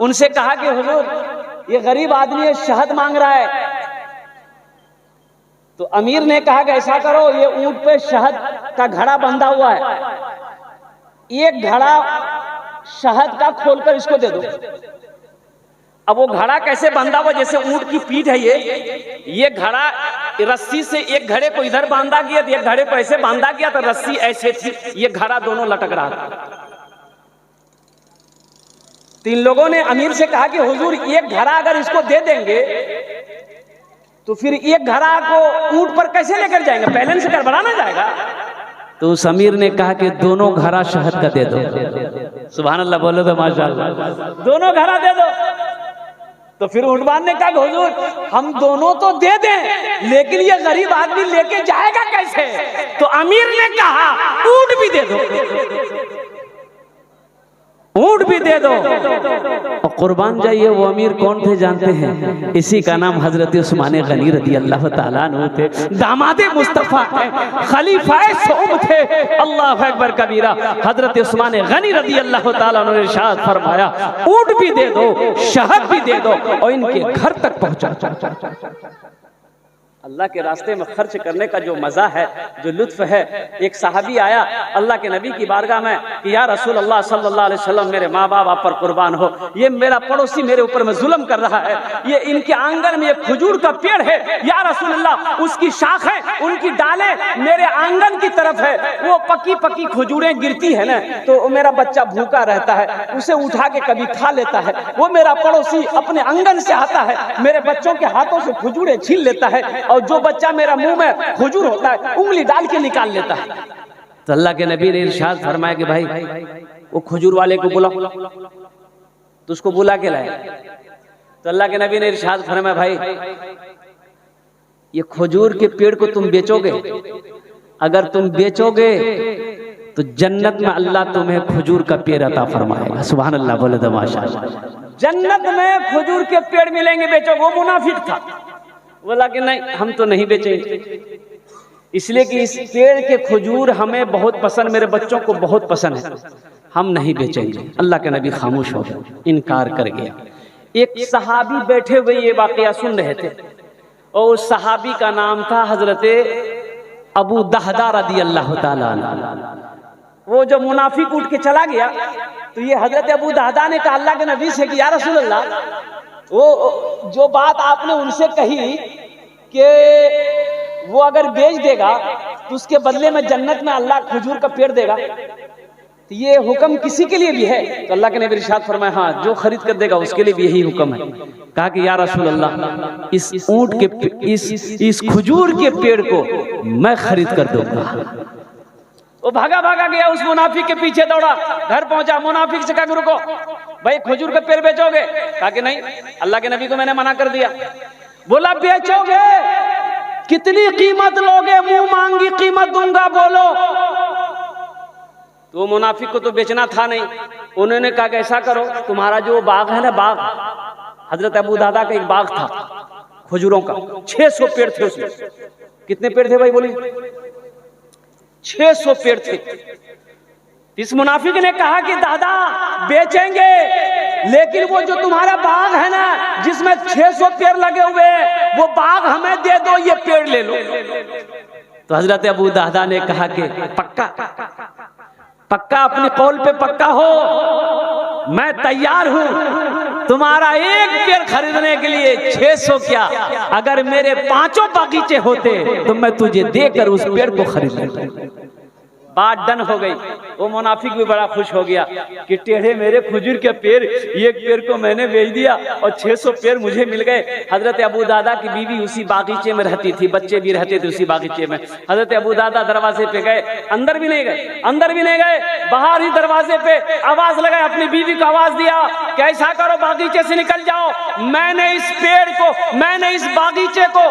उनसे कहा कि हुजूर ये गरीब आदमी है, शहद मांग रहा है। तो अमीर ने कहा कि ऐसा करो, ये ऊंट पे शहद का घड़ा बंधा हुआ है, एक घड़ा शहद का खोलकर इसको दे दो। अब वो घड़ा कैसे बंधा हुआ? जैसे ऊंट की पीठ है ये घड़ा रस्सी से एक घड़े को इधर बांधा गया, एक घड़े को ऐसे बांधा गया, तो रस्सी ऐसे थी, ये घड़ा दोनों लटक रहा था। तीन लोगों ने अमीर से कहा कि हुजूर एक घड़ा अगर इसको दे देंगे तो फिर एक घड़ा को ऊंट पर कैसे लेकर जाएंगे, बैलेंस गड़बड़ा ना जाएगा। तो उस अमीर ने कहा कि दोनों घड़ा शहद का दे दो। सुभान अल्लाह बोलो तो माशाअल्लाह, दोनों घड़ा दे दो। तो फिर ऊंटवान ने कहा हुजूर हम दोनों तो दे दें, लेकिन ये गरीब आदमी लेके जाएगा कैसे? तो अमीर ने कहा ऊंट भी दे दो, ऊंट भी दे दो। और कुर्बान जाइए वो अमीर कौन थे जानते हैं? इसी का नाम हजरत उस्मान गनी रदी अल्लाह ताला अन्हु थे, दामादे मुस्तफा है, खलीफाए सोम थे। अल्लाह अकबर कबीरा। हजरत उस्मान गनी रदी अल्लाह ताला अन्हु ने इरशाद फरमाया ऊंट भी दे दो, शहद भी दे दो और इनके घर तक पहुंचा। अल्लाह के रास्ते में खर्च करने का जो मजा है, जो लुत्फ है। एक सहाबी आया अल्लाह के नबी की बारगाह में कि या रसूल अल्लाह सल्लल्लाहु अलैहि वसल्लम, मेरे माँ बाप आप पर कुर्बान हो, ये मेरा पड़ोसी मेरे ऊपर में जुल्म कर रहा है, ये इनके आंगन में एक खजूर का पेड़ है, या रसूल अल्लाह उसकी शाखें, उनकी डालें मेरे आंगन की तरफ है, वो पकी पकी खजूरें गिरती है ना, तो मेरा बच्चा भूखा रहता है, उसे उठा के कभी खा लेता है। वो मेरा पड़ोसी अपने आंगन से आता है, मेरे बच्चों के हाथों से खजूरें छीन लेता है, और जो बच्चा मेरा मुंह में खजूर होता है उंगली डाल के निकाल लेता है। तो अल्लाह के नबी ने इरशाद फरमाया कि भाई वो खजूर वाले को बुला, तो उसको बुला के लाए। तो अल्लाह के नबी ने इरशाद फरमाया भाई ये खजूर के पेड़ को तुम बेचोगे, अगर तुम बेचोगे तो जन्नत में अल्लाह तुम्हें खजूर का पेड़ अता फरमाएगा। सुभान अल्लाह बोले तो माशाअल्लाह। जन्नत में खजूर के पेड़ मिलेंगे, बेचोगे। वो मुनाफिक था, बोला कि नहीं हम तो नहीं बेचेंगे, इसलिए कि इस पेड़ के खजूर हमें बहुत पसंद, मेरे बच्चों को बहुत पसंद है, हम नहीं बेचेंगे। अल्लाह के नबी खामोश हो गए, इनकार कर गया। एक सहाबी बैठे हुए ये वाकया सुन रहे थे, और उस सहाबी का नाम था हजरत अबू दहदा रदी अल्लाह ताला अन्हु। वो जो मुनाफिक उठ के चला गया, तो ये हजरत अबू दहदा ने कहा अल्लाह के नबी से कि या रसूल अल्लाह, वो जो बात आपने उनसे कही कि वो अगर बेच देगा तो उसके बदले में जन्नत में अल्लाह खजूर का पेड़ देगा, तो ये हुक्म किसी के लिए भी है? तो अल्लाह के नबी इरशाद फरमाया हाँ, जो खरीद कर देगा उसके लिए भी यही हुक्म है। कहा कि या रसूल अल्लाह इस ऊंट के इस खजूर के पेड़ को मैं खरीद कर दूंगा। वो भागा भागा गया, उस मुनाफिक के पीछे दौड़ा, घर पहुंचा, मुनाफिक से कहा रुको भाई खजूर का पेड़ बेचोगे? कहा कि नहीं, अल्लाह के नबी को मैंने मना कर दिया। बोला बेचोगे, कितनी कीमत लोगे? मुंह मांगी कीमत दूंगा, बोलो। तो मुनाफिक को तो बेचना था नहीं, उन्होंने कहा कि ऐसा करो, तुम्हारा जो बाग है ना, बाग हजरत अबू दादा का एक बाग था खजूरों का, 600 पेड़ थे उसमें। कितने पेड़ थे भाई बोलिए? 600 पेड़ थे। इस मुनाफिक ने कहा कि दादा बेचेंगे, लेकिन वो जो तुम्हारा बाग है ना जिसमें 600 पेड़ लगे हुए, वो बाग हमें दे दो, ये पेड़ ले लो। तो हजरत अबू दादा ने कहा कि पक्का पक्का, अपने कौल पे पक्का हो, मैं तैयार हूं तुम्हारा एक पेड़ खरीदने के लिए। 600 क्या, अगर मेरे 5 बगीचे होते तो मैं तुझे देकर उस पेड़ को खरीद लेता। बात डन हो गई। वो मुनाफिक भी बड़ा खुश हो गया कि टेढ़े मेरे खजूर के पेड़, एक पेड़ को मैंने बेच दिया और 600 पेड़ मुझे मिल गए। हजरत अबू दादा की बीवी उसी बागीचे में रहती थी, बच्चे भी रहते थे उसी बागीचे में। हजरत अबू दादा दरवाजे पे गए, अंदर भी नहीं गए, बाहर ही दरवाजे पे आवाज लगाए, अपनी बीवी को आवाज दिया कि ऐसा करो बागीचे से निकल जाओ, मैंने इस पेड़ को, मैंने इस बागीचे को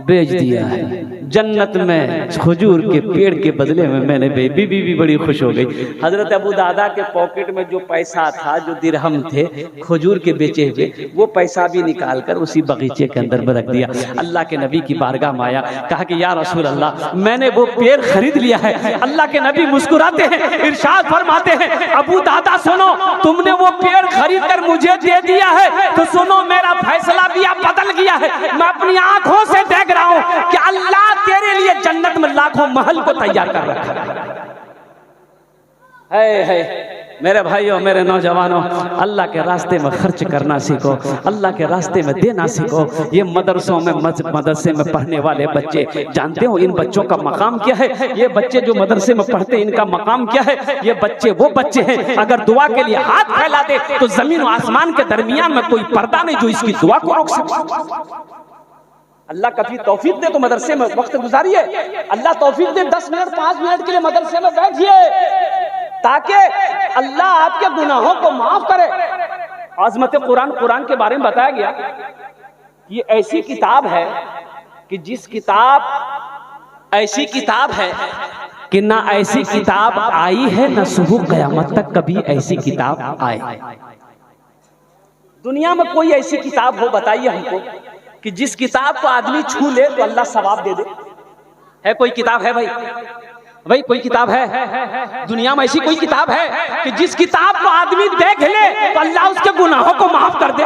बेच दिया है, जन्नत में खजूर के पेड़ के बदले में मैंने बीवी भी बड़ी खुश हो गई। हजरत अबू दादा के पॉकेट में जो पैसा था, जो दिरहम थे खजूर के बेचे हुए, वो पैसा भी निकाल कर उसी बगीचे के अंदर में रख दिया। अल्लाह के नबी की बारगाह में आया, कहा कि या रसूल अल्लाह, मैंने वो पेड़ खरीद लिया है। अल्लाह के नबी मुस्कुराते हैं, इरशाद फरमाते हैं, अबू दादा सुनो, तुमने वो पेड़ खरीद कर मुझे दे दिया है तो सुनो, मेरा फैसला भी अब बदल गया है। मैं अपनी आंखों से देख रहा हूं कि अल्लाह तेरे लिए जन्नत में लाखों महल को तैयार कर रखा है। मेरे भाइयों, मेरे नौजवानों, अल्लाह के रास्ते में खर्च करना सीखो, अल्लाह के रास्ते में देना सीखो। ये मदरसों में मदरसे में पढ़ने वाले बच्चे, जानते हो इन बच्चों का मकाम क्या है? ये बच्चे जो मदरसे में पढ़ते हैं, इनका मकाम क्या है? ये बच्चे वो बच्चे हैं, अगर दुआ के लिए हाथ फैला दे तो जमीन और आसमान के दरमियान में कोई पर्दा नहीं जो इसकी दुआ को रोक सके। अल्लाह कभी तौफीक दे तो मदरसे में वक्त गुजारिए, अल्लाह तौफीक दे 10 मिनट 5 मिनट के लिए मदरसे में बैठिए, ताकि अल्लाह आपके गुनाहों को माफ करे। आज़मत कुरान के बारे में बताया गया, ये ऐसी किताब है कि जिस किताब ऐसी किताब है कि ना ऐसी किताब आई है ना सुबह क़यामत तक कभी ऐसी किताब आए। दुनिया में कोई ऐसी किताब हो, बताइए हमको, कि जिस किताब को आदमी छू ले तो अल्लाह सवाब दे दे? है कोई किताब? है भाई कोई किताब है दुनिया में? ऐसी कोई किताब है कि जिस किताब को आदमी देख ले तो अल्लाह उसके गुनाहों को माफ कर दे?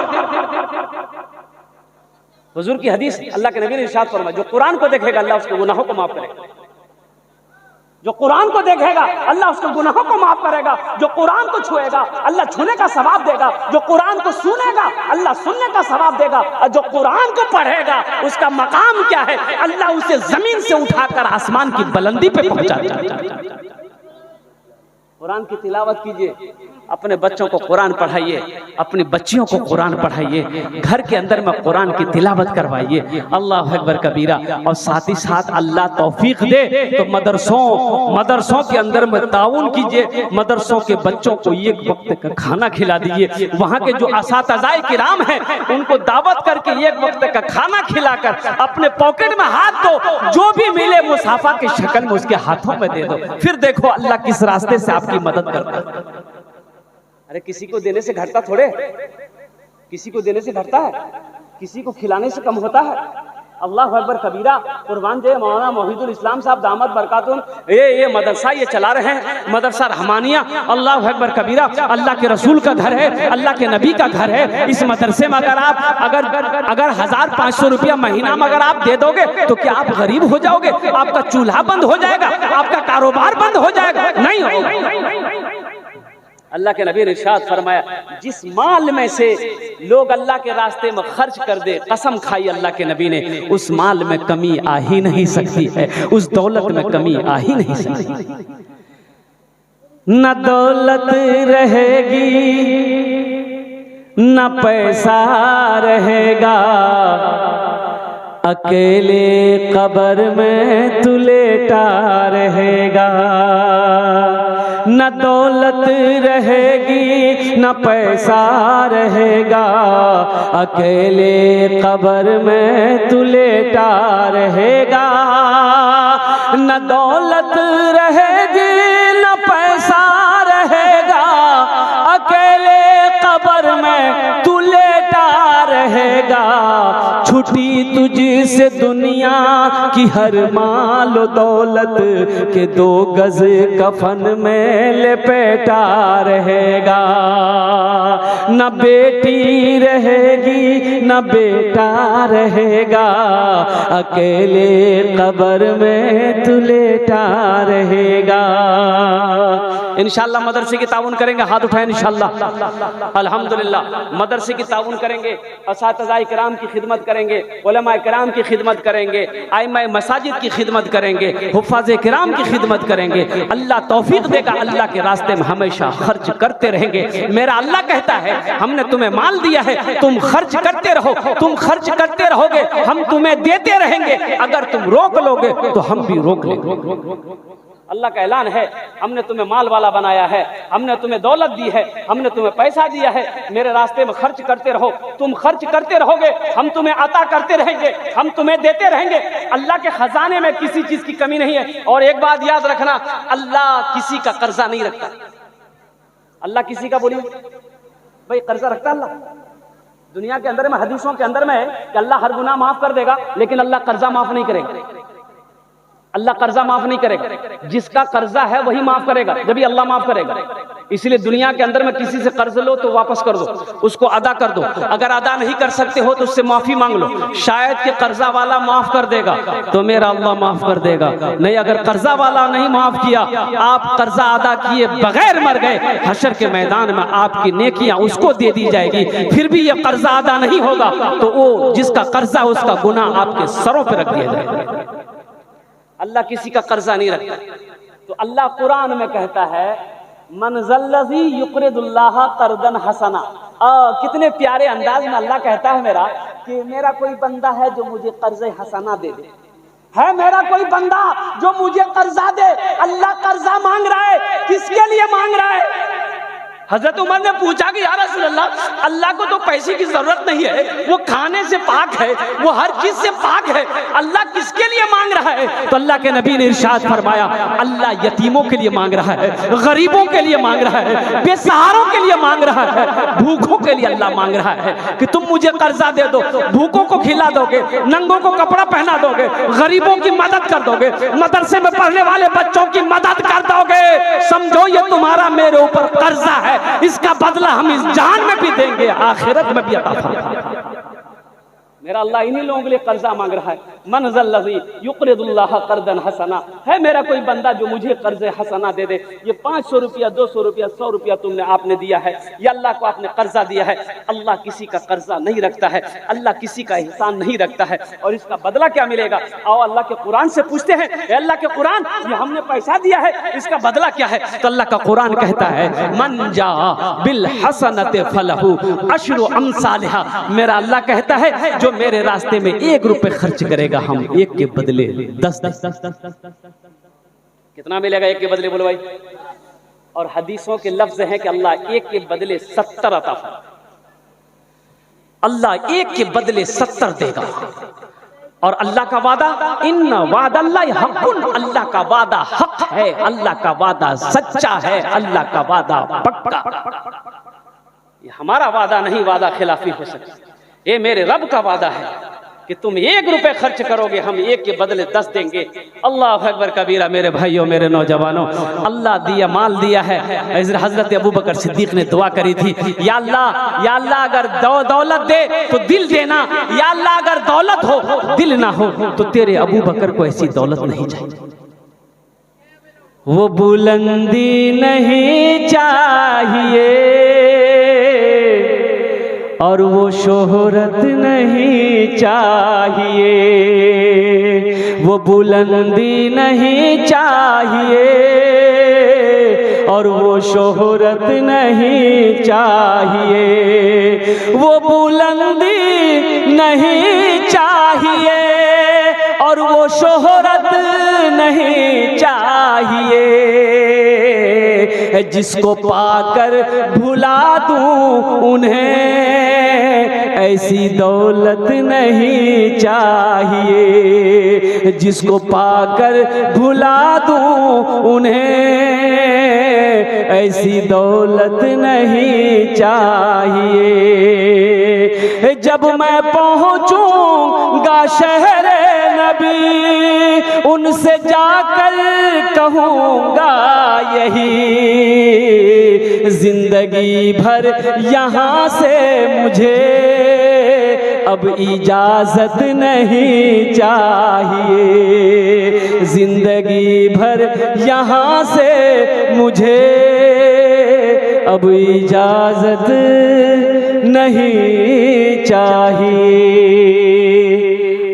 हुजूर की हदीस, अल्लाह के नबी ने इरशाद फरमाया, जो कुरान को देखेगा अल्लाह उसके गुनाहों को माफ करेगा। जो कुरान को देखेगा अल्लाह उसके गुनाहों को माफ करेगा। जो कुरान को छुएगा अल्लाह छूने का सवाब देगा। जो कुरान को सुनेगा अल्लाह सुनने का सवाब देगा। और जो कुरान को पढ़ेगा उसका मकाम क्या है? अल्लाह उसे जमीन से उठाकर आसमान की बुलंदी पे पहुंचा देगा। कुरान की तिलावत कीजिए, अपने बच्चों को कुरान पढ़ाइए, अपनी बच्चियों को कुरान पढ़ाइए, घर के अंदर में कुरान की तिलावत करवाइए। अल्लाह अकबर कबीरा। और साथ ही साथ अल्लाह तौफीक दे तो मदरसों के अंदर में ताउन कीजिए, मदरसों के बच्चों को एक वक्त का खाना खिला दीजिए। वहाँ के जो असातिज़ाए किराम हैं उनको दावत करके एक वक्त का खाना खिलाकर अपने पॉकेट में हाथ दो, जो भी मिले मुसाफा की शक्ल में उसके हाथों में दे दो। फिर देखो अल्लाह किस रास्ते से आपकी मदद करता है। अरे किसी को देने से घटता थोड़े, किसी को देने से घटता है, किसी को खिलाने से कम होता है। अल्लाह अकबर कबीरा। कुर्बान दे मौलाना मोहिदुल इस्लाम साहब दामद बरकातुन, ये मदरसा ये चला रहे हैं, मदरसा रहमानिया। अल्लाह अकबर कबीरा। अल्लाह के रसूल का घर है, अल्लाह के नबी का घर है। इस मदरसे में अगर 1500 रुपया महीना में अगर आप दे दोगे तो क्या आप गरीब हो जाओगे? आपका चूल्हा बंद हो जाएगा? आपका कारोबार बंद हो जाएगा? नहीं होगा। अल्लाह के नबी ने इरशाद फरमाया, जिस माल में से लोग अल्लाह के रास्ते में खर्च कर दे, कसम खाई अल्लाह के नबी ने, उस माल में कमी आ ही नहीं सकती है, उस दौलत में कमी आ ही नहीं सकती। न दौलत रहेगी न पैसा रहेगा, अकेले कब्र में तू लेटा रहेगा। न दौलत रहेगी न पैसा रहेगा, अकेले कब्र में तू लेटा रहेगा। न दौलत रहेगी न पैसा रहेगा, अकेले कब्र में तू लेटा रहेगा। छुट्टी तुझसे दुनिया की हर माल दौलत के 2 गज कफन में लपेटा रहेगा। न बेटी रहेगी न बेटा रहेगा, अकेले कब्र में तू लेटा रहेगा। इंशाल्लाह मदरसे की ताउन करेंगे, हाथ उठाएं इंशाल्लाह। अल्हम्दुलिल्लाह मदरसे की ताउन करेंगे, असातिज़ाए किराम की खिदमत करेंगे, उलमाए किराम की खिदमत करेंगे, आइम्माए मसाजिद की खिदमत करेंगे, हुफ़ाज़े किराम की खिदमत करेंगे। अल्लाह तौफीक देगा, अल्लाह के रास्ते में हमेशा खर्च करते रहेंगे। मेरा अल्लाह कहता है हमने तुम्हें माल दिया है, तुम खर्च करते रहो, तुम खर्च करते रहोगे, हम तुम्हें देते रहेंगे। अगर तुम रोक लोगे तो हम भी रोक लेंगे। अल्लाह का ऐलान है, हमने तुम्हें माल वाला बनाया है, हमने तुम्हें दौलत दी है, हमने तुम्हें पैसा दिया है, मेरे रास्ते में खर्च करते रहो, तुम खर्च करते रहोगे, हम तुम्हें अता करते रहेंगे, हम तुम्हें देते रहेंगे। अल्लाह के खजाने में किसी चीज की कमी नहीं है। और एक बात याद रखना, अल्लाह किसी का कर्जा नहीं रखता। अल्लाह किसी का, बोलिए भाई, कर्जा रखता अल्लाह? दुनिया के अंदर में, हदीसों के अंदर में है कि अल्लाह हर गुनाह माफ कर देगा, लेकिन अल्लाह कर्जा माफ नहीं करेगा। अल्लाह कर्जा माफ नहीं करेगा, जिसका कर्जा है वही माफ करेगा, जब भी अल्लाह माफ करेगा। इसलिए दुनिया के अंदर में किसी से कर्ज लो तो वापस कर दो, उसको अदा कर दो। अगर अदा नहीं कर सकते हो तो उससे माफी मांग लो, शायद कि कर्जा वाला माफ कर देगा, तो मेरा अल्लाह माफ कर देगा। नहीं, अगर कर्जा वाला नहीं माफ किया, आप कर्जा अदा किए बगैर मर गए, हशर के मैदान में आपकी नेकियां उसको दे दी जाएगी, फिर भी ये कर्जा अदा नहीं होगा तो वो जिसका कर्जा उसका गुनाह आपके सरों पर रख दिया जाएगा। अल्लाह किसी का कर्जा नहीं रखता। तो अल्लाह कुरान में कहता है, मन ज़ल्लज़ी युक़रिदुल्लाह क़र्दन हसना। कितने प्यारे अंदाज में अल्लाह कहता है मेरा कि मेरा कोई बंदा है जो मुझे कर्ज़े हसना दे दे, है मेरा कोई बंदा जो मुझे कर्जा दे। अल्लाह कर्जा मांग रहा है, किसके लिए मांग रहा है? हजरत उमर ने पूछा कि या रसूल अल्लाह, अल्लाह को तो पैसे की जरूरत नहीं है, वो खाने से पाक है, वो हर चीज से पाक है, अल्लाह किसके लिए मांग रहा है? तो अल्लाह के नबी ने इरशाद फरमाया, अल्लाह यतीमों के लिए मांग रहा है, गरीबों के लिए मांग रहा है, बेसहारों के लिए मांग रहा है, भूखों के लिए अल्लाह मांग रहा है कि तुम मुझे कर्जा दे दो, भूखों को खिला दोगे, नंगों को कपड़ा पहना दोगे, गरीबों की मदद कर दोगे, मदरसे में पढ़ने वाले बच्चों की मदद कर दोगे, समझो ये तुम्हारा मेरे ऊपर कर्जा है, इसका बदला हम इस जान में भी देंगे, आखिरत में भी अता फरमाएंगे। मेरा अल्लाह इन्हीं लोगों के लिए कर्जा मांग रहा है। मन ज़ल्लज़ी युक़रिदुल्लाह क़र्दन हसना, है मेरा कोई बंदा जो मुझे कर्ज हसना दे दे। ये 500 रुपया, 200 रुपया, 100 रुपया तुमने आपने दिया है, ये अल्लाह को आपने कर्जा दिया है। अल्लाह किसी का कर्जा नहीं रखता है, अल्लाह किसी का एहसान नहीं रखता है। और इसका बदला क्या मिलेगा? आओ अल्लाह के कुरान से पूछते हैं, अल्लाह के कुरान, ये हमने पैसा दिया है, इसका बदला क्या है? तो अल्लाह का कुरान कहता है, मन जा बिल हसनति फलहु अशरु अमसालिहा। मेरा अल्लाह कहता है, जो मेरे रास्ते में 1 रुपए खर्च करेगा, हम 1 के बदले 10। कितना मिलेगा 1 के बदले, बोलो भाई? और हदीसों के लफ्ज हैं कि अल्लाह 1 के बदले 70 अता फरमाएगा। अल्लाह 1 के बदले 70 देगा। और अल्लाह का वादा, इन्ना वादल्लाहि हक़्क़ुन, अल्लाह का वादा हक है, अल्लाह का वादा सच्चा है, अल्लाह का वादा पक्का। ये हमारा वादा नहीं, वादा खिलाफी हो सकती। ये मेरे रब का वादा है कि तुम 1 रुपए खर्च करोगे, हम 1 के बदले 10 देंगे। अल्लाह अकबर कबीरा। मेरे भाइयों, मेरे नौजवानों, अल्लाह दिया, माल दिया है। हजरत अबू बकर सिद्दीक ने दुआ करी थी, या अल्लाह अगर दौलत दे तो दिल देना, या अल्लाह अगर दौलत हो दिल ना हो तो तेरे अबू बकर को ऐसी दौलत नहीं चाहिए। वो बुलंदी नहीं चाहिए और वो शोहरत नहीं चाहिए, वो बुलंदी नहीं चाहिए और वो शोहरत नहीं चाहिए, वो बुलंदी नहीं चाहिए और वो शोहरत नहीं चाहिए। जिसको पाकर भुला दूं उन्हें ऐसी दौलत नहीं चाहिए, जिसको पाकर भुला दूं उन्हें ऐसी दौलत नहीं चाहिए। जब मैं पहुंचूंगा शहरे नबी, उनसे जाकर कहूंगा यही, जिंदगी भर यहाँ से मुझे अब इजाजत नहीं चाहिए, जिंदगी भर यहाँ से मुझे अब इजाजत नहीं चाहिए।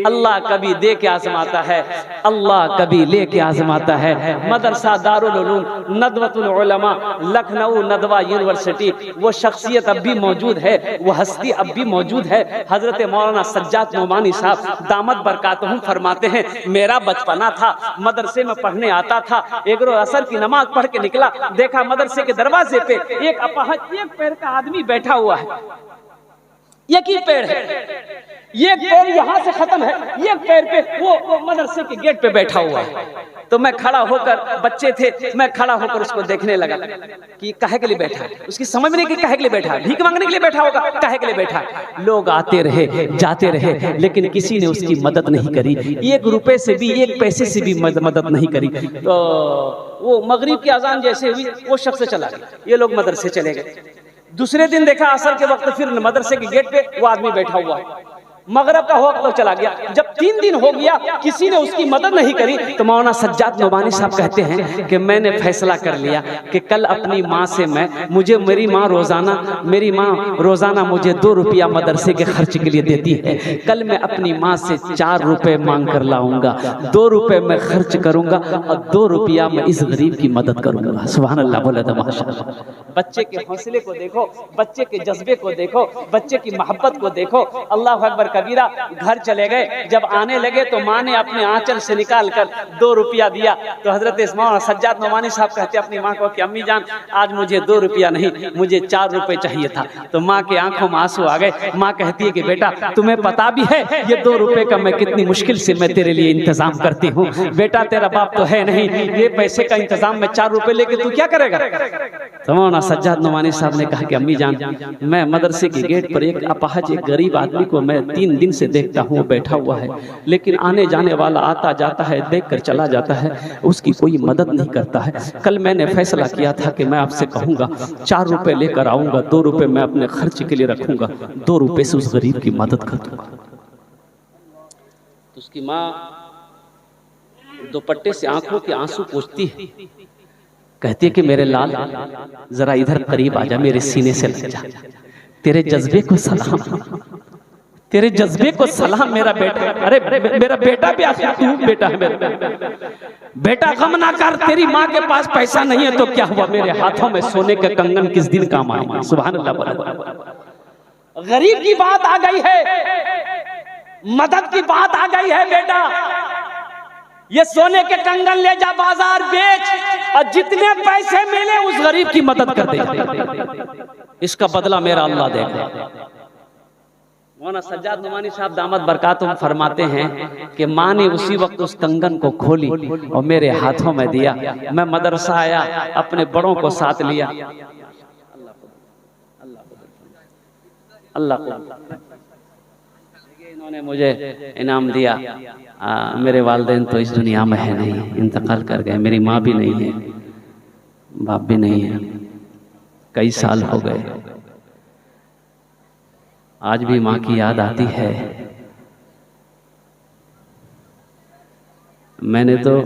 अल्लाह कभी दे के आजमाता है, अल्लाह कभी ले के आजमाता है। मदरसा दारुल उलूम नदवतुल उलमा लखनऊ नदवा यूनिवर्सिटी, वो शख्सियत अब भी मौजूद है, वो हस्ती अब भी मौजूद है। हजरत मौलाना सज्जाद नोमानी साहब दामद बरकातहुम फरमाते हैं, मेरा बचपना था, मदरसे में पढ़ने आता था, एक रोज असर की नमाज पढ़ के निकला, देखा मदरसे के दरवाजे पे एक अपाहज एक पैर का आदमी बैठा हुआ है। एक ही पैर है, ये पैर यहाँ से खत्म है, ये पैर पे वो मदरसे के गेट पे बैठा हुआ है। तो मैं खड़ा होकर, बच्चे थे, मैं खड़ा होकर उसको देखने लगा कि काहे के लिए बैठा है। उसकी समझ में नहीं कि काहे के लिए बैठा है, भीख मांगने के लिए बैठा होगा, काहे के लिए बैठा है। लोग आते रहे जाते रहे, लेकिन किसी ने उसकी मदद नहीं करी, एक रुपए से भी, एक पैसे से भी मदद नहीं करी। तो वो मगरिब की अजान जैसे हुई, वो शख्स चला गया, ये लोग मदरसे चले गए। दूसरे दिन देखा असर के वक्त फिर मदरसे के गेट पे वो आदमी बैठा हुआ है। मगरब का वक्त तो चला गया, जब 3 दिन हो गया किसी ने उसकी मदद नहीं करी, तो मौलाना सज्जाद नोमानी साहब कहते हैं कि मैंने फैसला कर लिया कि कल अपनी माँ से मेरी माँ रोजाना मुझे 2 रुपया मदरसे के खर्च के लिए देती है। कल मैं अपनी माँ से 4 रुपए मांग कर लाऊंगा, 2 रुपए मैं खर्च करूंगा और 2 रुपया मैं इस गरीब की मदद करूंगा। सुभान अल्लाह, बोले तो माशाअल्लाह। बच्चे के हौसले को देखो, बच्चे के जज्बे को देखो, बच्चे की मोहब्बत को देखो। अल्लाह अकबर कबीरा। घर चले गए, जब आने लगे तो माँ ने अपने आंचल से निकाल कर 2 रुपया दिया। तो हजरत मौलाना सज्जाद नोमानी साहब कहते अपनी माँ को कि अम्मी जान, आज मुझे 2 रुपया नहीं, मुझे 4 रुपए चाहिए था। तो माँ के आंखों में आंसू आ गए। माँ कहती है कि बेटा तुम्हें पता भी है ये 2 रुपए का मैं कितनी मुश्किल से मैं तेरे लिए इंतजाम करती हूँ। बेटा तेरा बाप तो है नहीं, ये पैसे का इंतजाम मैं 4 रुपए लेके तू क्या करेगा। तो मौलाना सज्जाद नोमानी साहब ने कहा कि अम्मी जान, मैं मदरसे के गेट पर एक अपाहज, एक गरीब आदमी को मैं 3 दिन से देखता हूँ, बैठा हुआ है, लेकिन आने जाने वाला आता जाता है, देखकर चला जाता है, उसकी कोई मदद नहीं करता है। कल मैंने फैसला किया था कि मैं आपसे कहूँगा 4 रुपए लेकर आऊँगा, 2 रुपए मैं अपने खर्च के लिए रखूँगा, 2 रुपए से उस गरीब की मदद कर दूँगा। तो उसकी माँ दुपट्टे से आंखों के आंसू पोंछती है, कहती है कि मेरे लाल जरा इधर करीब आ जा, मेरे सीने से लग जा, तेरे जज्बे को सलाम, तेरे जज्बे को सलाम मेरा बेटा। अरे मेरा बेटा भी आखिर तू बेटा है मेरा बेटा, गम ना कर, तेरी माँ के पास पैसा नहीं है तो क्या हुआ, मेरे हाथों में सोने के कंगन किस दिन काम आएंगे। सुभान अल्लाह। गरीब की बात आ गई है, मदद की बात आ गई है। बेटा ये सोने के कंगन ले जा, बाजार बेच, और जितने पैसे मिले उस गरीब की मदद कर दे, इसका बदला मेरा अल्लाह देगा। मौलाना सज्जाद नोमानी साहब दामद बरकातुहुम फरमाते हैं कि माँ ने उसी वक्त उस कंगन को खोली और मेरे हाथों में दिया। मैं मदरसा आया, अपने बड़ों को साथ लिया। अल्लाह इन्होंने मुझे इनाम दिया। मेरे वालिदैन तो इस दुनिया में है नहीं, इंतकाल कर गए। मेरी माँ भी नहीं है, बाप भी नहीं है, कई साल हो गए। आज भी माँ की याद आती है। मैंने तो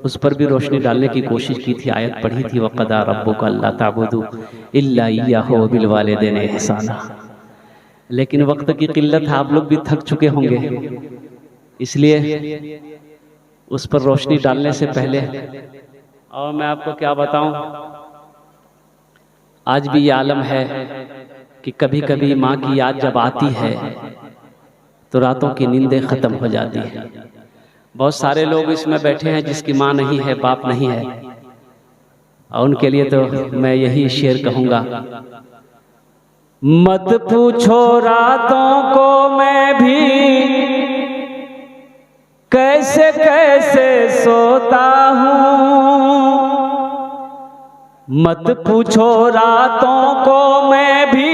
उस पर भी रोशनी डालने की कोशिश की थी, आयत पढ़ी थी, वक़दा रब्बुका अल्ला ताबुदू इल्ला इय्याहु व बिल वालिदैनि इहसाना। लेकिन वक्त की किल्लत है, आप लोग भी थक चुके होंगे, इसलिए उस पर रोशनी डालने से पहले, और मैं आपको क्या बताऊं, आज भी ये आलम है कि कभी कभी माँ की याद जब आती है तो रातों की नींदें खत्म हो जाती है। बहुत सारे लोग इसमें बैठे हैं जिसकी माँ नहीं है, बाप नहीं है, और उनके लिए तो मैं यही शेर कहूँगा, मत पूछो रातों को मैं भी कैसे कैसे सोता हूँ, मत पूछो रातों को मैं भी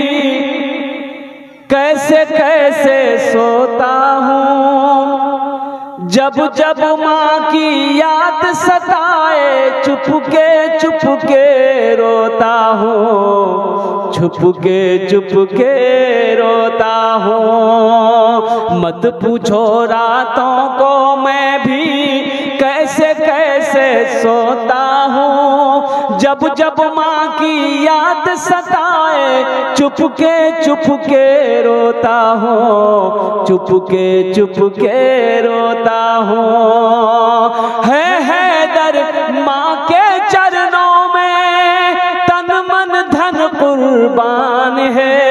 कैसे कैसे सोता हूँ, जब जब माँ की याद सताए चुपके रोता हूँ, चुपके रोता हूँ। मत पूछो रातों को मैं भी कैसे कैसे सोता हूँ, जब जब माँ की याद सताए, चुपके रोता हूँ, चुपके रोता हूँ। है दर माँ के चरणों में, तन मन धन कुर्बान है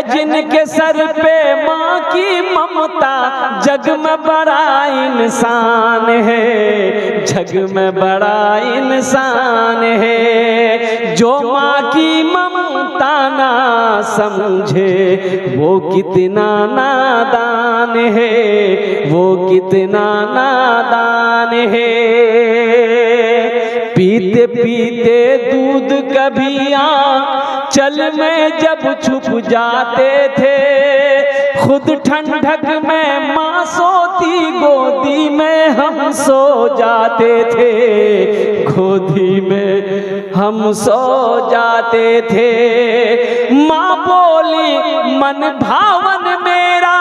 जिनके सर पे माँ की ममता, जग में बड़ा इंसान है, जग में बड़ा इंसान है। जो माँ की ममता ना समझे, वो कितना नादान है, वो कितना नादान है। पीते पीते दूध कभी चल में जब छुप जाते थे, खुद ठंडक में माँ सोती, गोदी में हम सो जाते थे, गोदी में हम सो जाते थे। माँ बोली मन भावन मेरा,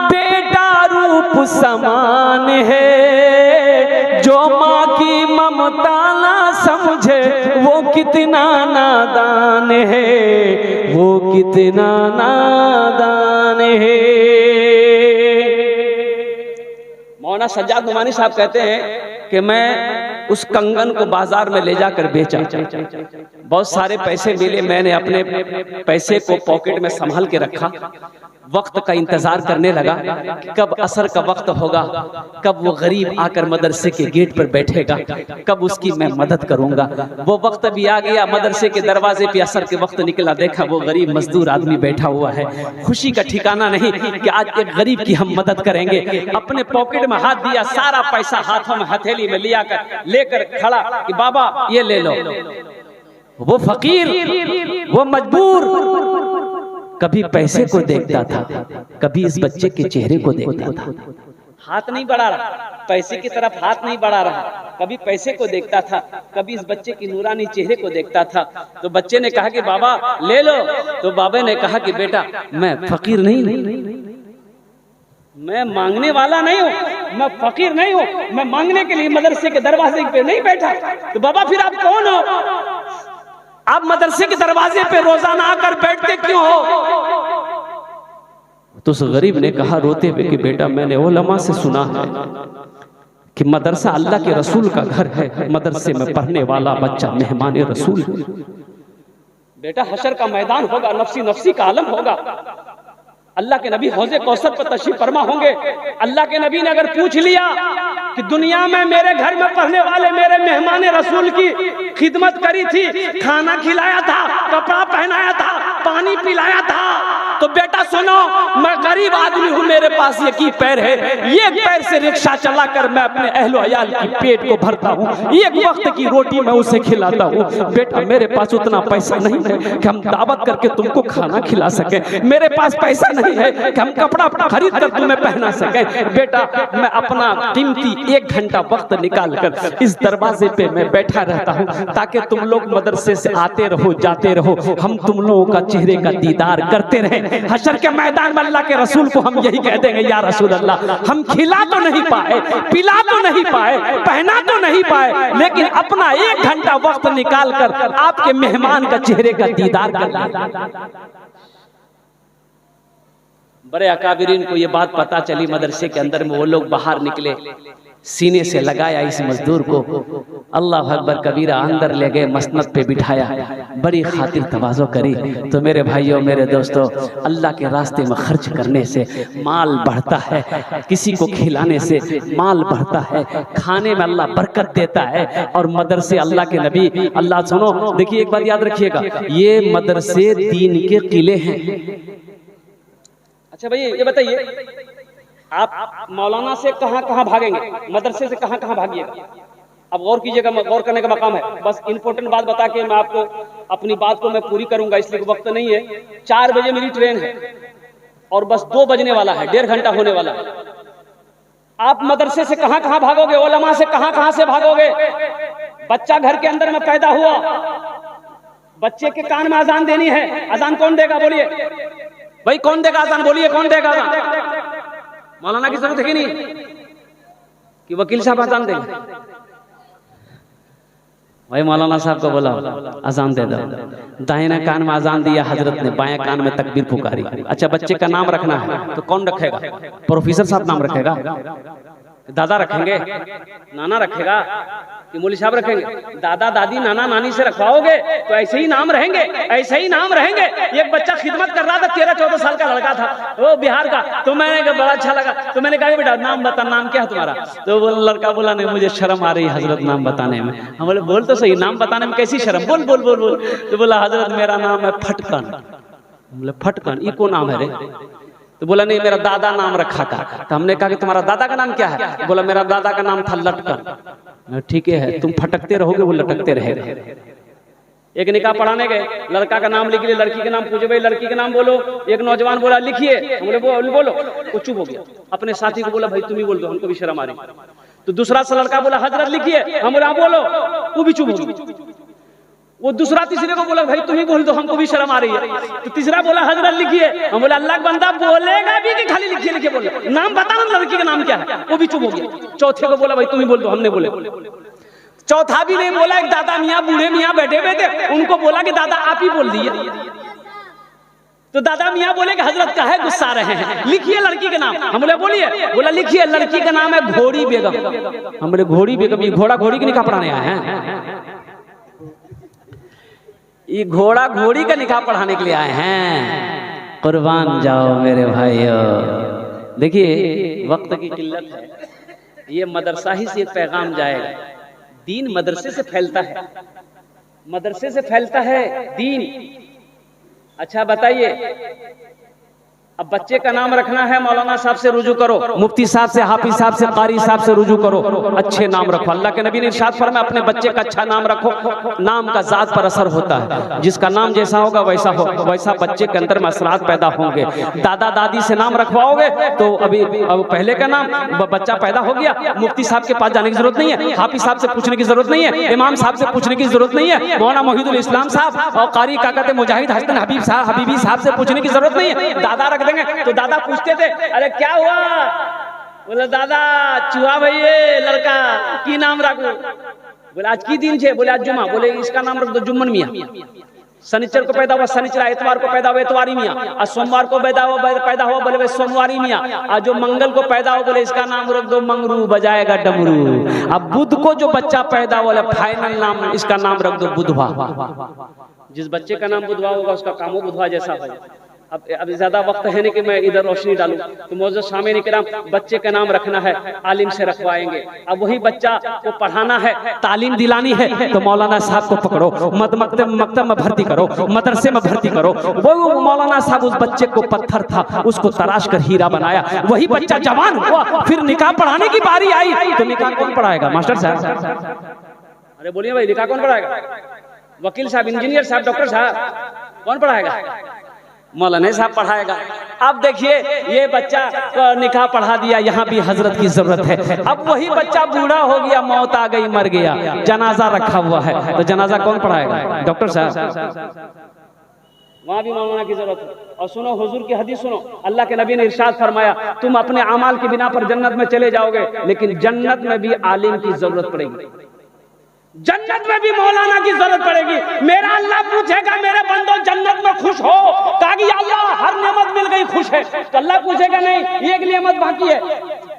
बेटा रूप समान है, जो माँ की ममता ना समझे, वो कितना नादान है, वो कितना नादान है। मौलाना सज्जाद नुमानी साहब कहते हैं कि मैं उस कंगन को बाजार में ले जाकर बेचा, बहुत सारे पैसे मिले, मैंने अपने पैसे को पॉकेट में संभाल के रखा, वक्त का इंतजार करने लगा कि कब असर का वक्त होगा, कब वो गरीब आकर मदरसे के गेट पर बैठेगा, कब उसकी मैं मदद करूंगा। वो वक्त भी आ गया, मदरसे के दरवाजे पे असर के वक्त निकला, देखा वो गरीब मजदूर आदमी बैठा हुआ है, खुशी का ठिकाना नहीं कि आज एक गरीब की हम मदद करेंगे। अपने पॉकेट में हाथ दिया, सारा पैसा हाथों में हथेली में लिया कर लेकर खड़ा कि बाबा ये ले लो। वो फकीर, वो मजबूर कभी पैसे को देखता था, कभी इस बच्चे के चेहरे को देखता था, हाथ नहीं बढ़ा रहा, पैसे की तरफ हाथ नहीं बढ़ा रहा, कभी पैसे को देखता था, कभी इस बच्चे की नूरानी चेहरे को देखता था। तो बच्चे ने कहा कि बाबा ले लो, तो बाबा ने कहा कि बेटा मैं फकीर नहीं, मैं मांगने वाला नहीं हूँ, मैं फकीर नहीं हूँ, मैं मांगने के लिए मदरसे के दरवाजे पे नहीं बैठा। तो बाबा फिर आप कौन हो? आप मदरसे के दरवाजे पे रोजाना आकर बैठते क्यों हो? तो उस गरीब ने कहा रोते हुए कि बेटा मैंने उलमा से सुना है कि मदरसा अल्लाह के रसूल का घर है, मदरसे में पढ़ने वाला बच्चा मेहमान रसूल है। बेटा हशर का मैदान होगा, नफ्सी नफ्सी का आलम होगा, अल्लाह के नबी हौजे कौसर पर तशरीफ फरमा होंगे। अल्लाह के नबी ने अगर पूछ लिया कि दुनिया में मेरे घर में पढ़ने वाले मेरे मेहमान रसूल की खिदमत करी थी, खाना खिलाया था, कपड़ा पहनाया था, पानी पिलाया था, तो बेटा सुनो मैं गरीब आदमी हूँ, मेरे पास एक ही पैर है, एक पैर से रिक्शा चलाकर मैं अपने अहलो अयाल की पेट को भरता हूँ, एक वक्त की रोटी मैं उसे खिलाता हूँ। बेटा मेरे पास उतना पैसा नहीं है कि हम दावत करके तुमको खाना खिला सके, मेरे पास पैसा नहीं है कि हम कपड़ा खरीद कर तुम्हें पहना सके। बेटा मैं अपना कीमती 1 घंटा वक्त निकाल कर इस दरवाजे पे मैं बैठा रहता हूँ ताकि तुम लोग मदरसे से आते रहो जाते रहो, हम तुम लोगों का चेहरे का दीदार करते रहे। हशर के मैदान में अल्लाह के रसूल को हम यही कह देंगे, या रसूल अल्लाह हम खिला तो नहीं पाए, पिला तो नहीं पाए, पहना तो नहीं पाए, लेकिन अपना 1 घंटा वक्त निकाल कर आपके मेहमान का चेहरे का दीदार कर। बड़े अकाबिरीन को ये बात पता चली मदरसे के अंदर में, वो लोग बाहर निकले, सीने से लगाया इस मजदूर को, अल्लाह अकबर कबीरा, अंदर ले गए, मसनद पे बिठाया, बड़ी खातिर तवाज़ो करी। तो मेरे भाइयों मेरे दोस्तों, अल्लाह के रास्ते में खर्च करने से माल बढ़ता है, किसी को खिलाने से माल बढ़ता है, खाने में अल्लाह बरकत देता है। और मदरसे अल्लाह के नबी, अल्लाह सुनो देखिए एक बात याद रखिएगा, ये मदरसे दीन के किले हैं। अच्छा भैया ये बताइए, आप मौलाना से कहां कहां भागेंगे, मदरसे से कहां कहां भागिएगा? अब गौर कीजिएगा, गौर करने का मकाम है। बस इंपॉर्टेंट बात बता के मैं आपको अपनी बात को मैं पूरी करूंगा, इसलिए वक्त नहीं है। 4 बजे मेरी ट्रेन है और बस 2 बजने वाला है, 1.5 घंटा होने वाला है। आप मदरसे से कहां कहां भागोगे, उलमा से कहां कहां से भागोगे? बच्चा घर के अंदर में पैदा हुआ, बच्चे के कान में अजान देनी है, अजान कौन देगा बोलिए भाई, कौन देगा अजान बोलिए, कौन देगा अजान? मौलाना की जरूरत है कि नहीं? कि वकील साहब अजान देंगे? भाई मौलाना साहब को बोला अजान दे दो। दाहिना कान में अजान दिया हजरत ने, बाएं कान में तकबीर पुकारी। अच्छा बच्चे का नाम रखना है तो कौन रखेगा? प्रोफेसर साहब नाम रखेगा? दादा रखेंगे? नाना रखेगा कि मौलवी साहब रखेंगे? दादा दादी नाना नानी से रखवाओगे तो ऐसे ही नाम रहेंगे, ऐसे ही नाम रहेंगे। एक बच्चा खिदमत कर रहा था, 13-14 साल का लड़का था, वो बिहार का। तो मैंने कहा बड़ा अच्छा लगा, तो मैंने कहा बेटा नाम बता, नाम क्या है तुम्हारा? तो वो लड़का बोला नहीं मुझे शर्म आ रही हजरत नाम बताने में। हम बोले बोल तो सही, नाम बताने में कैसी शर्म, बोल बोल बोल बोल। तो बोला हजरत मेरा नाम है फटकन। बोले फटकन ये कौन नाम है रे? तो बोला नहीं मेरा दादा नाम रखा था। तो हमने कहा कि तुम्हारा दादा का नाम क्या है? बोला मेरा दादा का नाम था लटकन। ठीक है तुम फटकते रहोगे वो लटकते रहेगा। एक निकाह पढ़ाने गए, लड़का का नाम लिख लिया, लड़की का नाम पूछे भाई लड़की का नाम बोलो। एक नौजवान बोला लिखिए, बोले बोलो, वो चुप हो गया। अपने साथी को बोला भाई तुम ही बोल दो, हमको भी शर्म आ रही। तो दूसरा सा लड़का बोला हजरत लिखिए, हम बोला बोलो, वो भी चुप हो गया। वो दूसरा तीसरे को बोला भाई तुम ही बोल दो, हमको भी शर्म आ रही है। तो तीसरा बोला हजरत लिखिए, हम बोला अल्लाह का बंदा बोलेगा भी कि खाली लिखिए लिखिए बोलो, नाम बताना लड़की का नाम क्या है? वो भी चुप हो गया। चौथे को बोला भाई तुम ही बोल दो, हमने बोले। चौथा भी नहीं बोला। एक दादा मियाँ बूढ़े मियाँ बैठे हुए थे, उनको बोला कि दादा आप ही बोल दिए। तो दादा मियाँ बोले कि हजरत का है गुस्सा रहे हैं, लिखिए लड़की का नाम। हम बोले बोलिए। बोला लिखिए लड़की का नाम है घोड़ी बेगम। हम बोले घोड़ी बेगम? ये घोड़ा घोड़ी की निकाह पढ़ाने आए हैं? ये घोड़ा घोड़ी का निकाह पढ़ाने के लिए आए हैं? कुर्बान जाओ मेरे भाइयों। देखिए वक्त की किल्लत है, ये मदरसा ही से पैगाम जाएगा। दीन मदरसे से फैलता है, मदरसे से फैलता है दीन। अच्छा बताइए, अब बच्चे का नाम रखना है, मौलाना साहब से रुजू करो, मुफ्ती साहब से, हाफिज साहब से, कारी साहब से रुजू करो, अच्छे नाम रखो। अल्लाह के नबी ने इरशाद फरमाया अपने बच्चे का अच्छा नाम रखो। नाम का जात पर असर होता है, जिसका नाम जैसा होगा वैसा वैसा बच्चे के अंदर में असरात पैदा होंगे। दादा दादी से नाम रखवाओगे तो अब पहले का नाम बच्चा पैदा हो गया, मुफ्ती साहब के पास जाने की जरूरत नहीं है, हाफिज साहब से पूछने की जरूरत नहीं है, इमाम साहब से पूछने की जरूरत नहीं है, मौलाना मोहिदुल इस्लाम साहब और कारी काकत मुजाहिद हसन हबीबी साहब से पूछने की जरूरत नहीं है। दादा रख देंगे तो दादा पूछते थे अरे क्या हुआ? बोले दादा चुहा भाई लड़का की नाम रखो। बोले आज की दिन छे? बोले आज जुमा। बोले इसका नाम रख दो जुम्मन मियाँ। शनिचर को पैदा हुआ शनिचर, इतवार को पैदा हुआ इतवारी मियाँ, और सोमवार को पैदा हुआ बोले सोमवारी मियाँ, और जो मंगल को पैदा हो बोले इसका नाम रख दो मंगरू, बजाएगा डमरू। अब बुध को जो बच्चा पैदा बोले फाइनल नाम इसका नाम रख दो बुधवा। जिस बच्चे का नाम बुधवा होगा उसका काम हो बुधवा जैसा होगा। अब ज्यादा वक्त है नहीं कि मैं इधर रोशनी डालूं। तो मौजूद सामने किराम बच्चे का नाम रखना है, आलिम से रखवाएंगे। अब वही बच्चा को पढ़ाना है, तालीम दिलानी है तो मौलाना साहब को पकड़ो, मकतब में भर्ती करो, मदरसे में भर्ती करो। वो मौलाना साहब उस बच्चे को पत्थर था उसको तराश कर हीरा बनाया। वही बच्चा जवान हुआ, फिर निकाह पढ़ाने की बारी आई तो निकाह कौन पढ़ाएगा? मास्टर साहब। अरे बोलिए भाई निकाह कौन पढ़ाएगा? वकील साहब, इंजीनियर साहब, डॉक्टर साहब कौन पढ़ाएगा? मौलाना साहब पढ़ाएगा। अब देखिए ये बच्चा को निकाह पढ़ा दिया, यहाँ भी हजरत की जरूरत है। अब वही बच्चा बूढ़ा हो गया, मौत आ गई, मर गया, जनाजा रखा हुआ है तो जनाजा कौन पढ़ाएगा? डॉक्टर साहब। वहाँ भी मौलाना की जरूरत है। और सुनो हुजूर की हदीस सुनो, अल्लाह के नबी ने इरशाद फरमाया तुम अपने अमाल की बिना पर जन्नत में चले जाओगे, लेकिन जन्नत में भी आलिम की जरूरत पड़ेगी, जन्नत में भी मौलाना की जरूरत पड़ेगी। मेरा अल्लाह पूछेगा मेरे बंदो जन्नत में खुश हो? कहा कि अल्लाह हर नेमत मिल गई खुश है। तो अल्लाह पूछेगा नहीं एक नेमत बाकी है।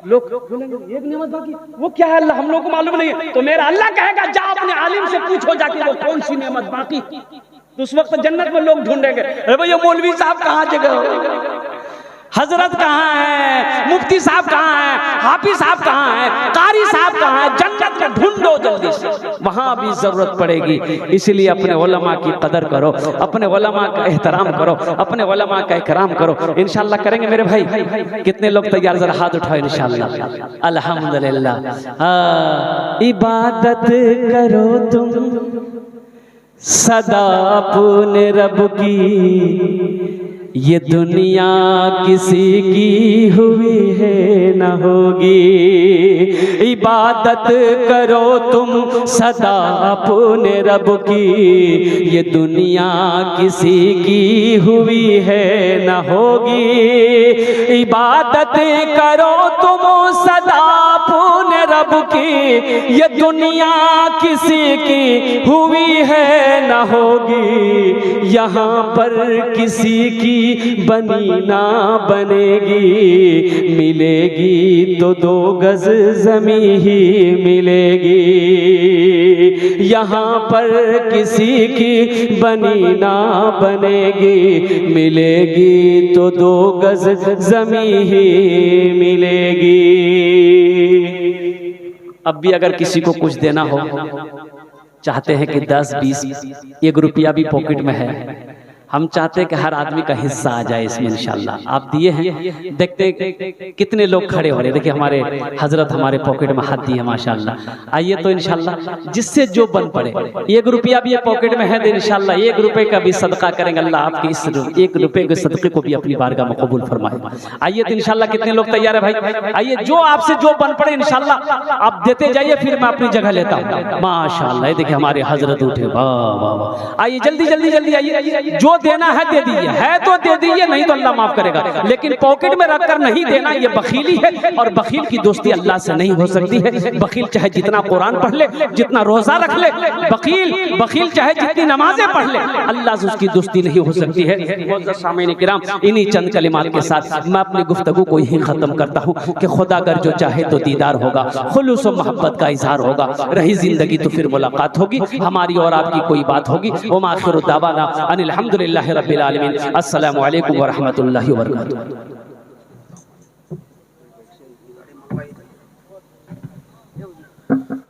लोग बोलेंगे एक नेमत बाकी, वो क्या है अल्लाह हम लोग को मालूम नहीं है। तो मेरा अल्लाह कहेगा जा अपने आलिम से पूछो जाके वो कौन सी नेमत बाकी। तो उस वक्त जन्नत में लोग ढूंढेंगे अरे भैया मौलवी साहब कहाँ जगह, हजरत कहाँ है, मुफ्ती साहब कहाँ है, हाफिज साहब कहाँ है, कारी साहब कहाँ है। जन्नत में ढूंढो जल्दी से, वहां भी जरूरत पड़ेगी। इसलिए अपने उलमा की कदर करो, अपने उलमा का एहतराम करो, अपने उलमा का इकराम करो। इंशाल्लाह करेंगे मेरे भाई। कितने लोग तैयार? जरा हाथ उठाओ। इंशाल्लाह अल्हम्दुलिल्लाह। इबादत करो तुम सदा अपने रब की, ये दुनिया किसी की हुई है न होगी। इबादत करो तुम सदा अपने रब की, ये दुनिया किसी की हुई है न होगी। इबादत करो तुम सदा अपने रब की, ये दुनिया किसी की हुई है न होगी, यहाँ पर किसी की बनी ना बनेगी, मिलेगी तो 2 गज ज़मीं ही मिलेगी, यहाँ पर किसी की बनी ना बनेगी, मिलेगी तो 2 गज ज़मीं ही मिलेगी। अब भी अगर किसी को कुछ देना हो, चाहते हैं कि 10, 20, 1 रुपया भी पॉकेट में है, हम चाहते हैं कि हर आदमी का हिस्सा आ जाए इसमें इंशाल्लाह। आप दिए हैं, देखते कितने लोग खड़े हो रहे हैं। देखिए हमारे हजरत हमारे पॉकेट में हाथ दिए माशाल्लाह। आइए तो इंशाल्लाह जिससे जो बन पड़े, 1 रुपया भी ये पॉकेट में है तो इंशाल्लाह 1 रुपए का भी सदका करेंगे। अल्लाह आपके इस 1 रुपए के सदके को भी अपनी बारगाह में कबूल फरमाए। आइए तो इंशाल्लाह कितने लोग तैयार है भाई? आइए जो आपसे जो बन पड़े इंशाल्लाह आप देते जाइए, फिर मैं अपनी जगह लेता हूँ। माशाल्लाह देखिए हमारे हजरत उठे, वाह वाह वाह। आइए जल्दी जल्दी जल्दी आइए, जो देना है दे दीजिए, है तो दे दीजिए, नहीं तो अल्लाह माफ करेगा, लेकिन पॉकेट में रखकर नहीं देना, ये बखीली है। और बखील की दोस्ती अल्लाह से नहीं हो सकती है। बखील चाहे जितना कुरान पढ़ ले, जितना रोजा रख ले, बखील चाहे जितनी नमाजें पढ़ ले, अल्लाह से उसकी दोस्ती नहीं हो सकती है। सामीन किराम, इन्हीं चंद कलिमात के साथ मैं अपनी गुफ्तगू को यही खत्म करता हूँ कि खुदा अगर जो चाहे तो दीदार होगा, खुलूस और मोहब्बत का इजहार होगा, रही जिंदगी तो फिर मुलाकात होगी, हमारी और आपकी कोई बात होगी। व आखिरु दावाना अनिल हम्दुलिल्लाहि रब्बिल आलमीन। अस्सलामु अलैकुम व रहमतुल्लाहि व बरकातुहू।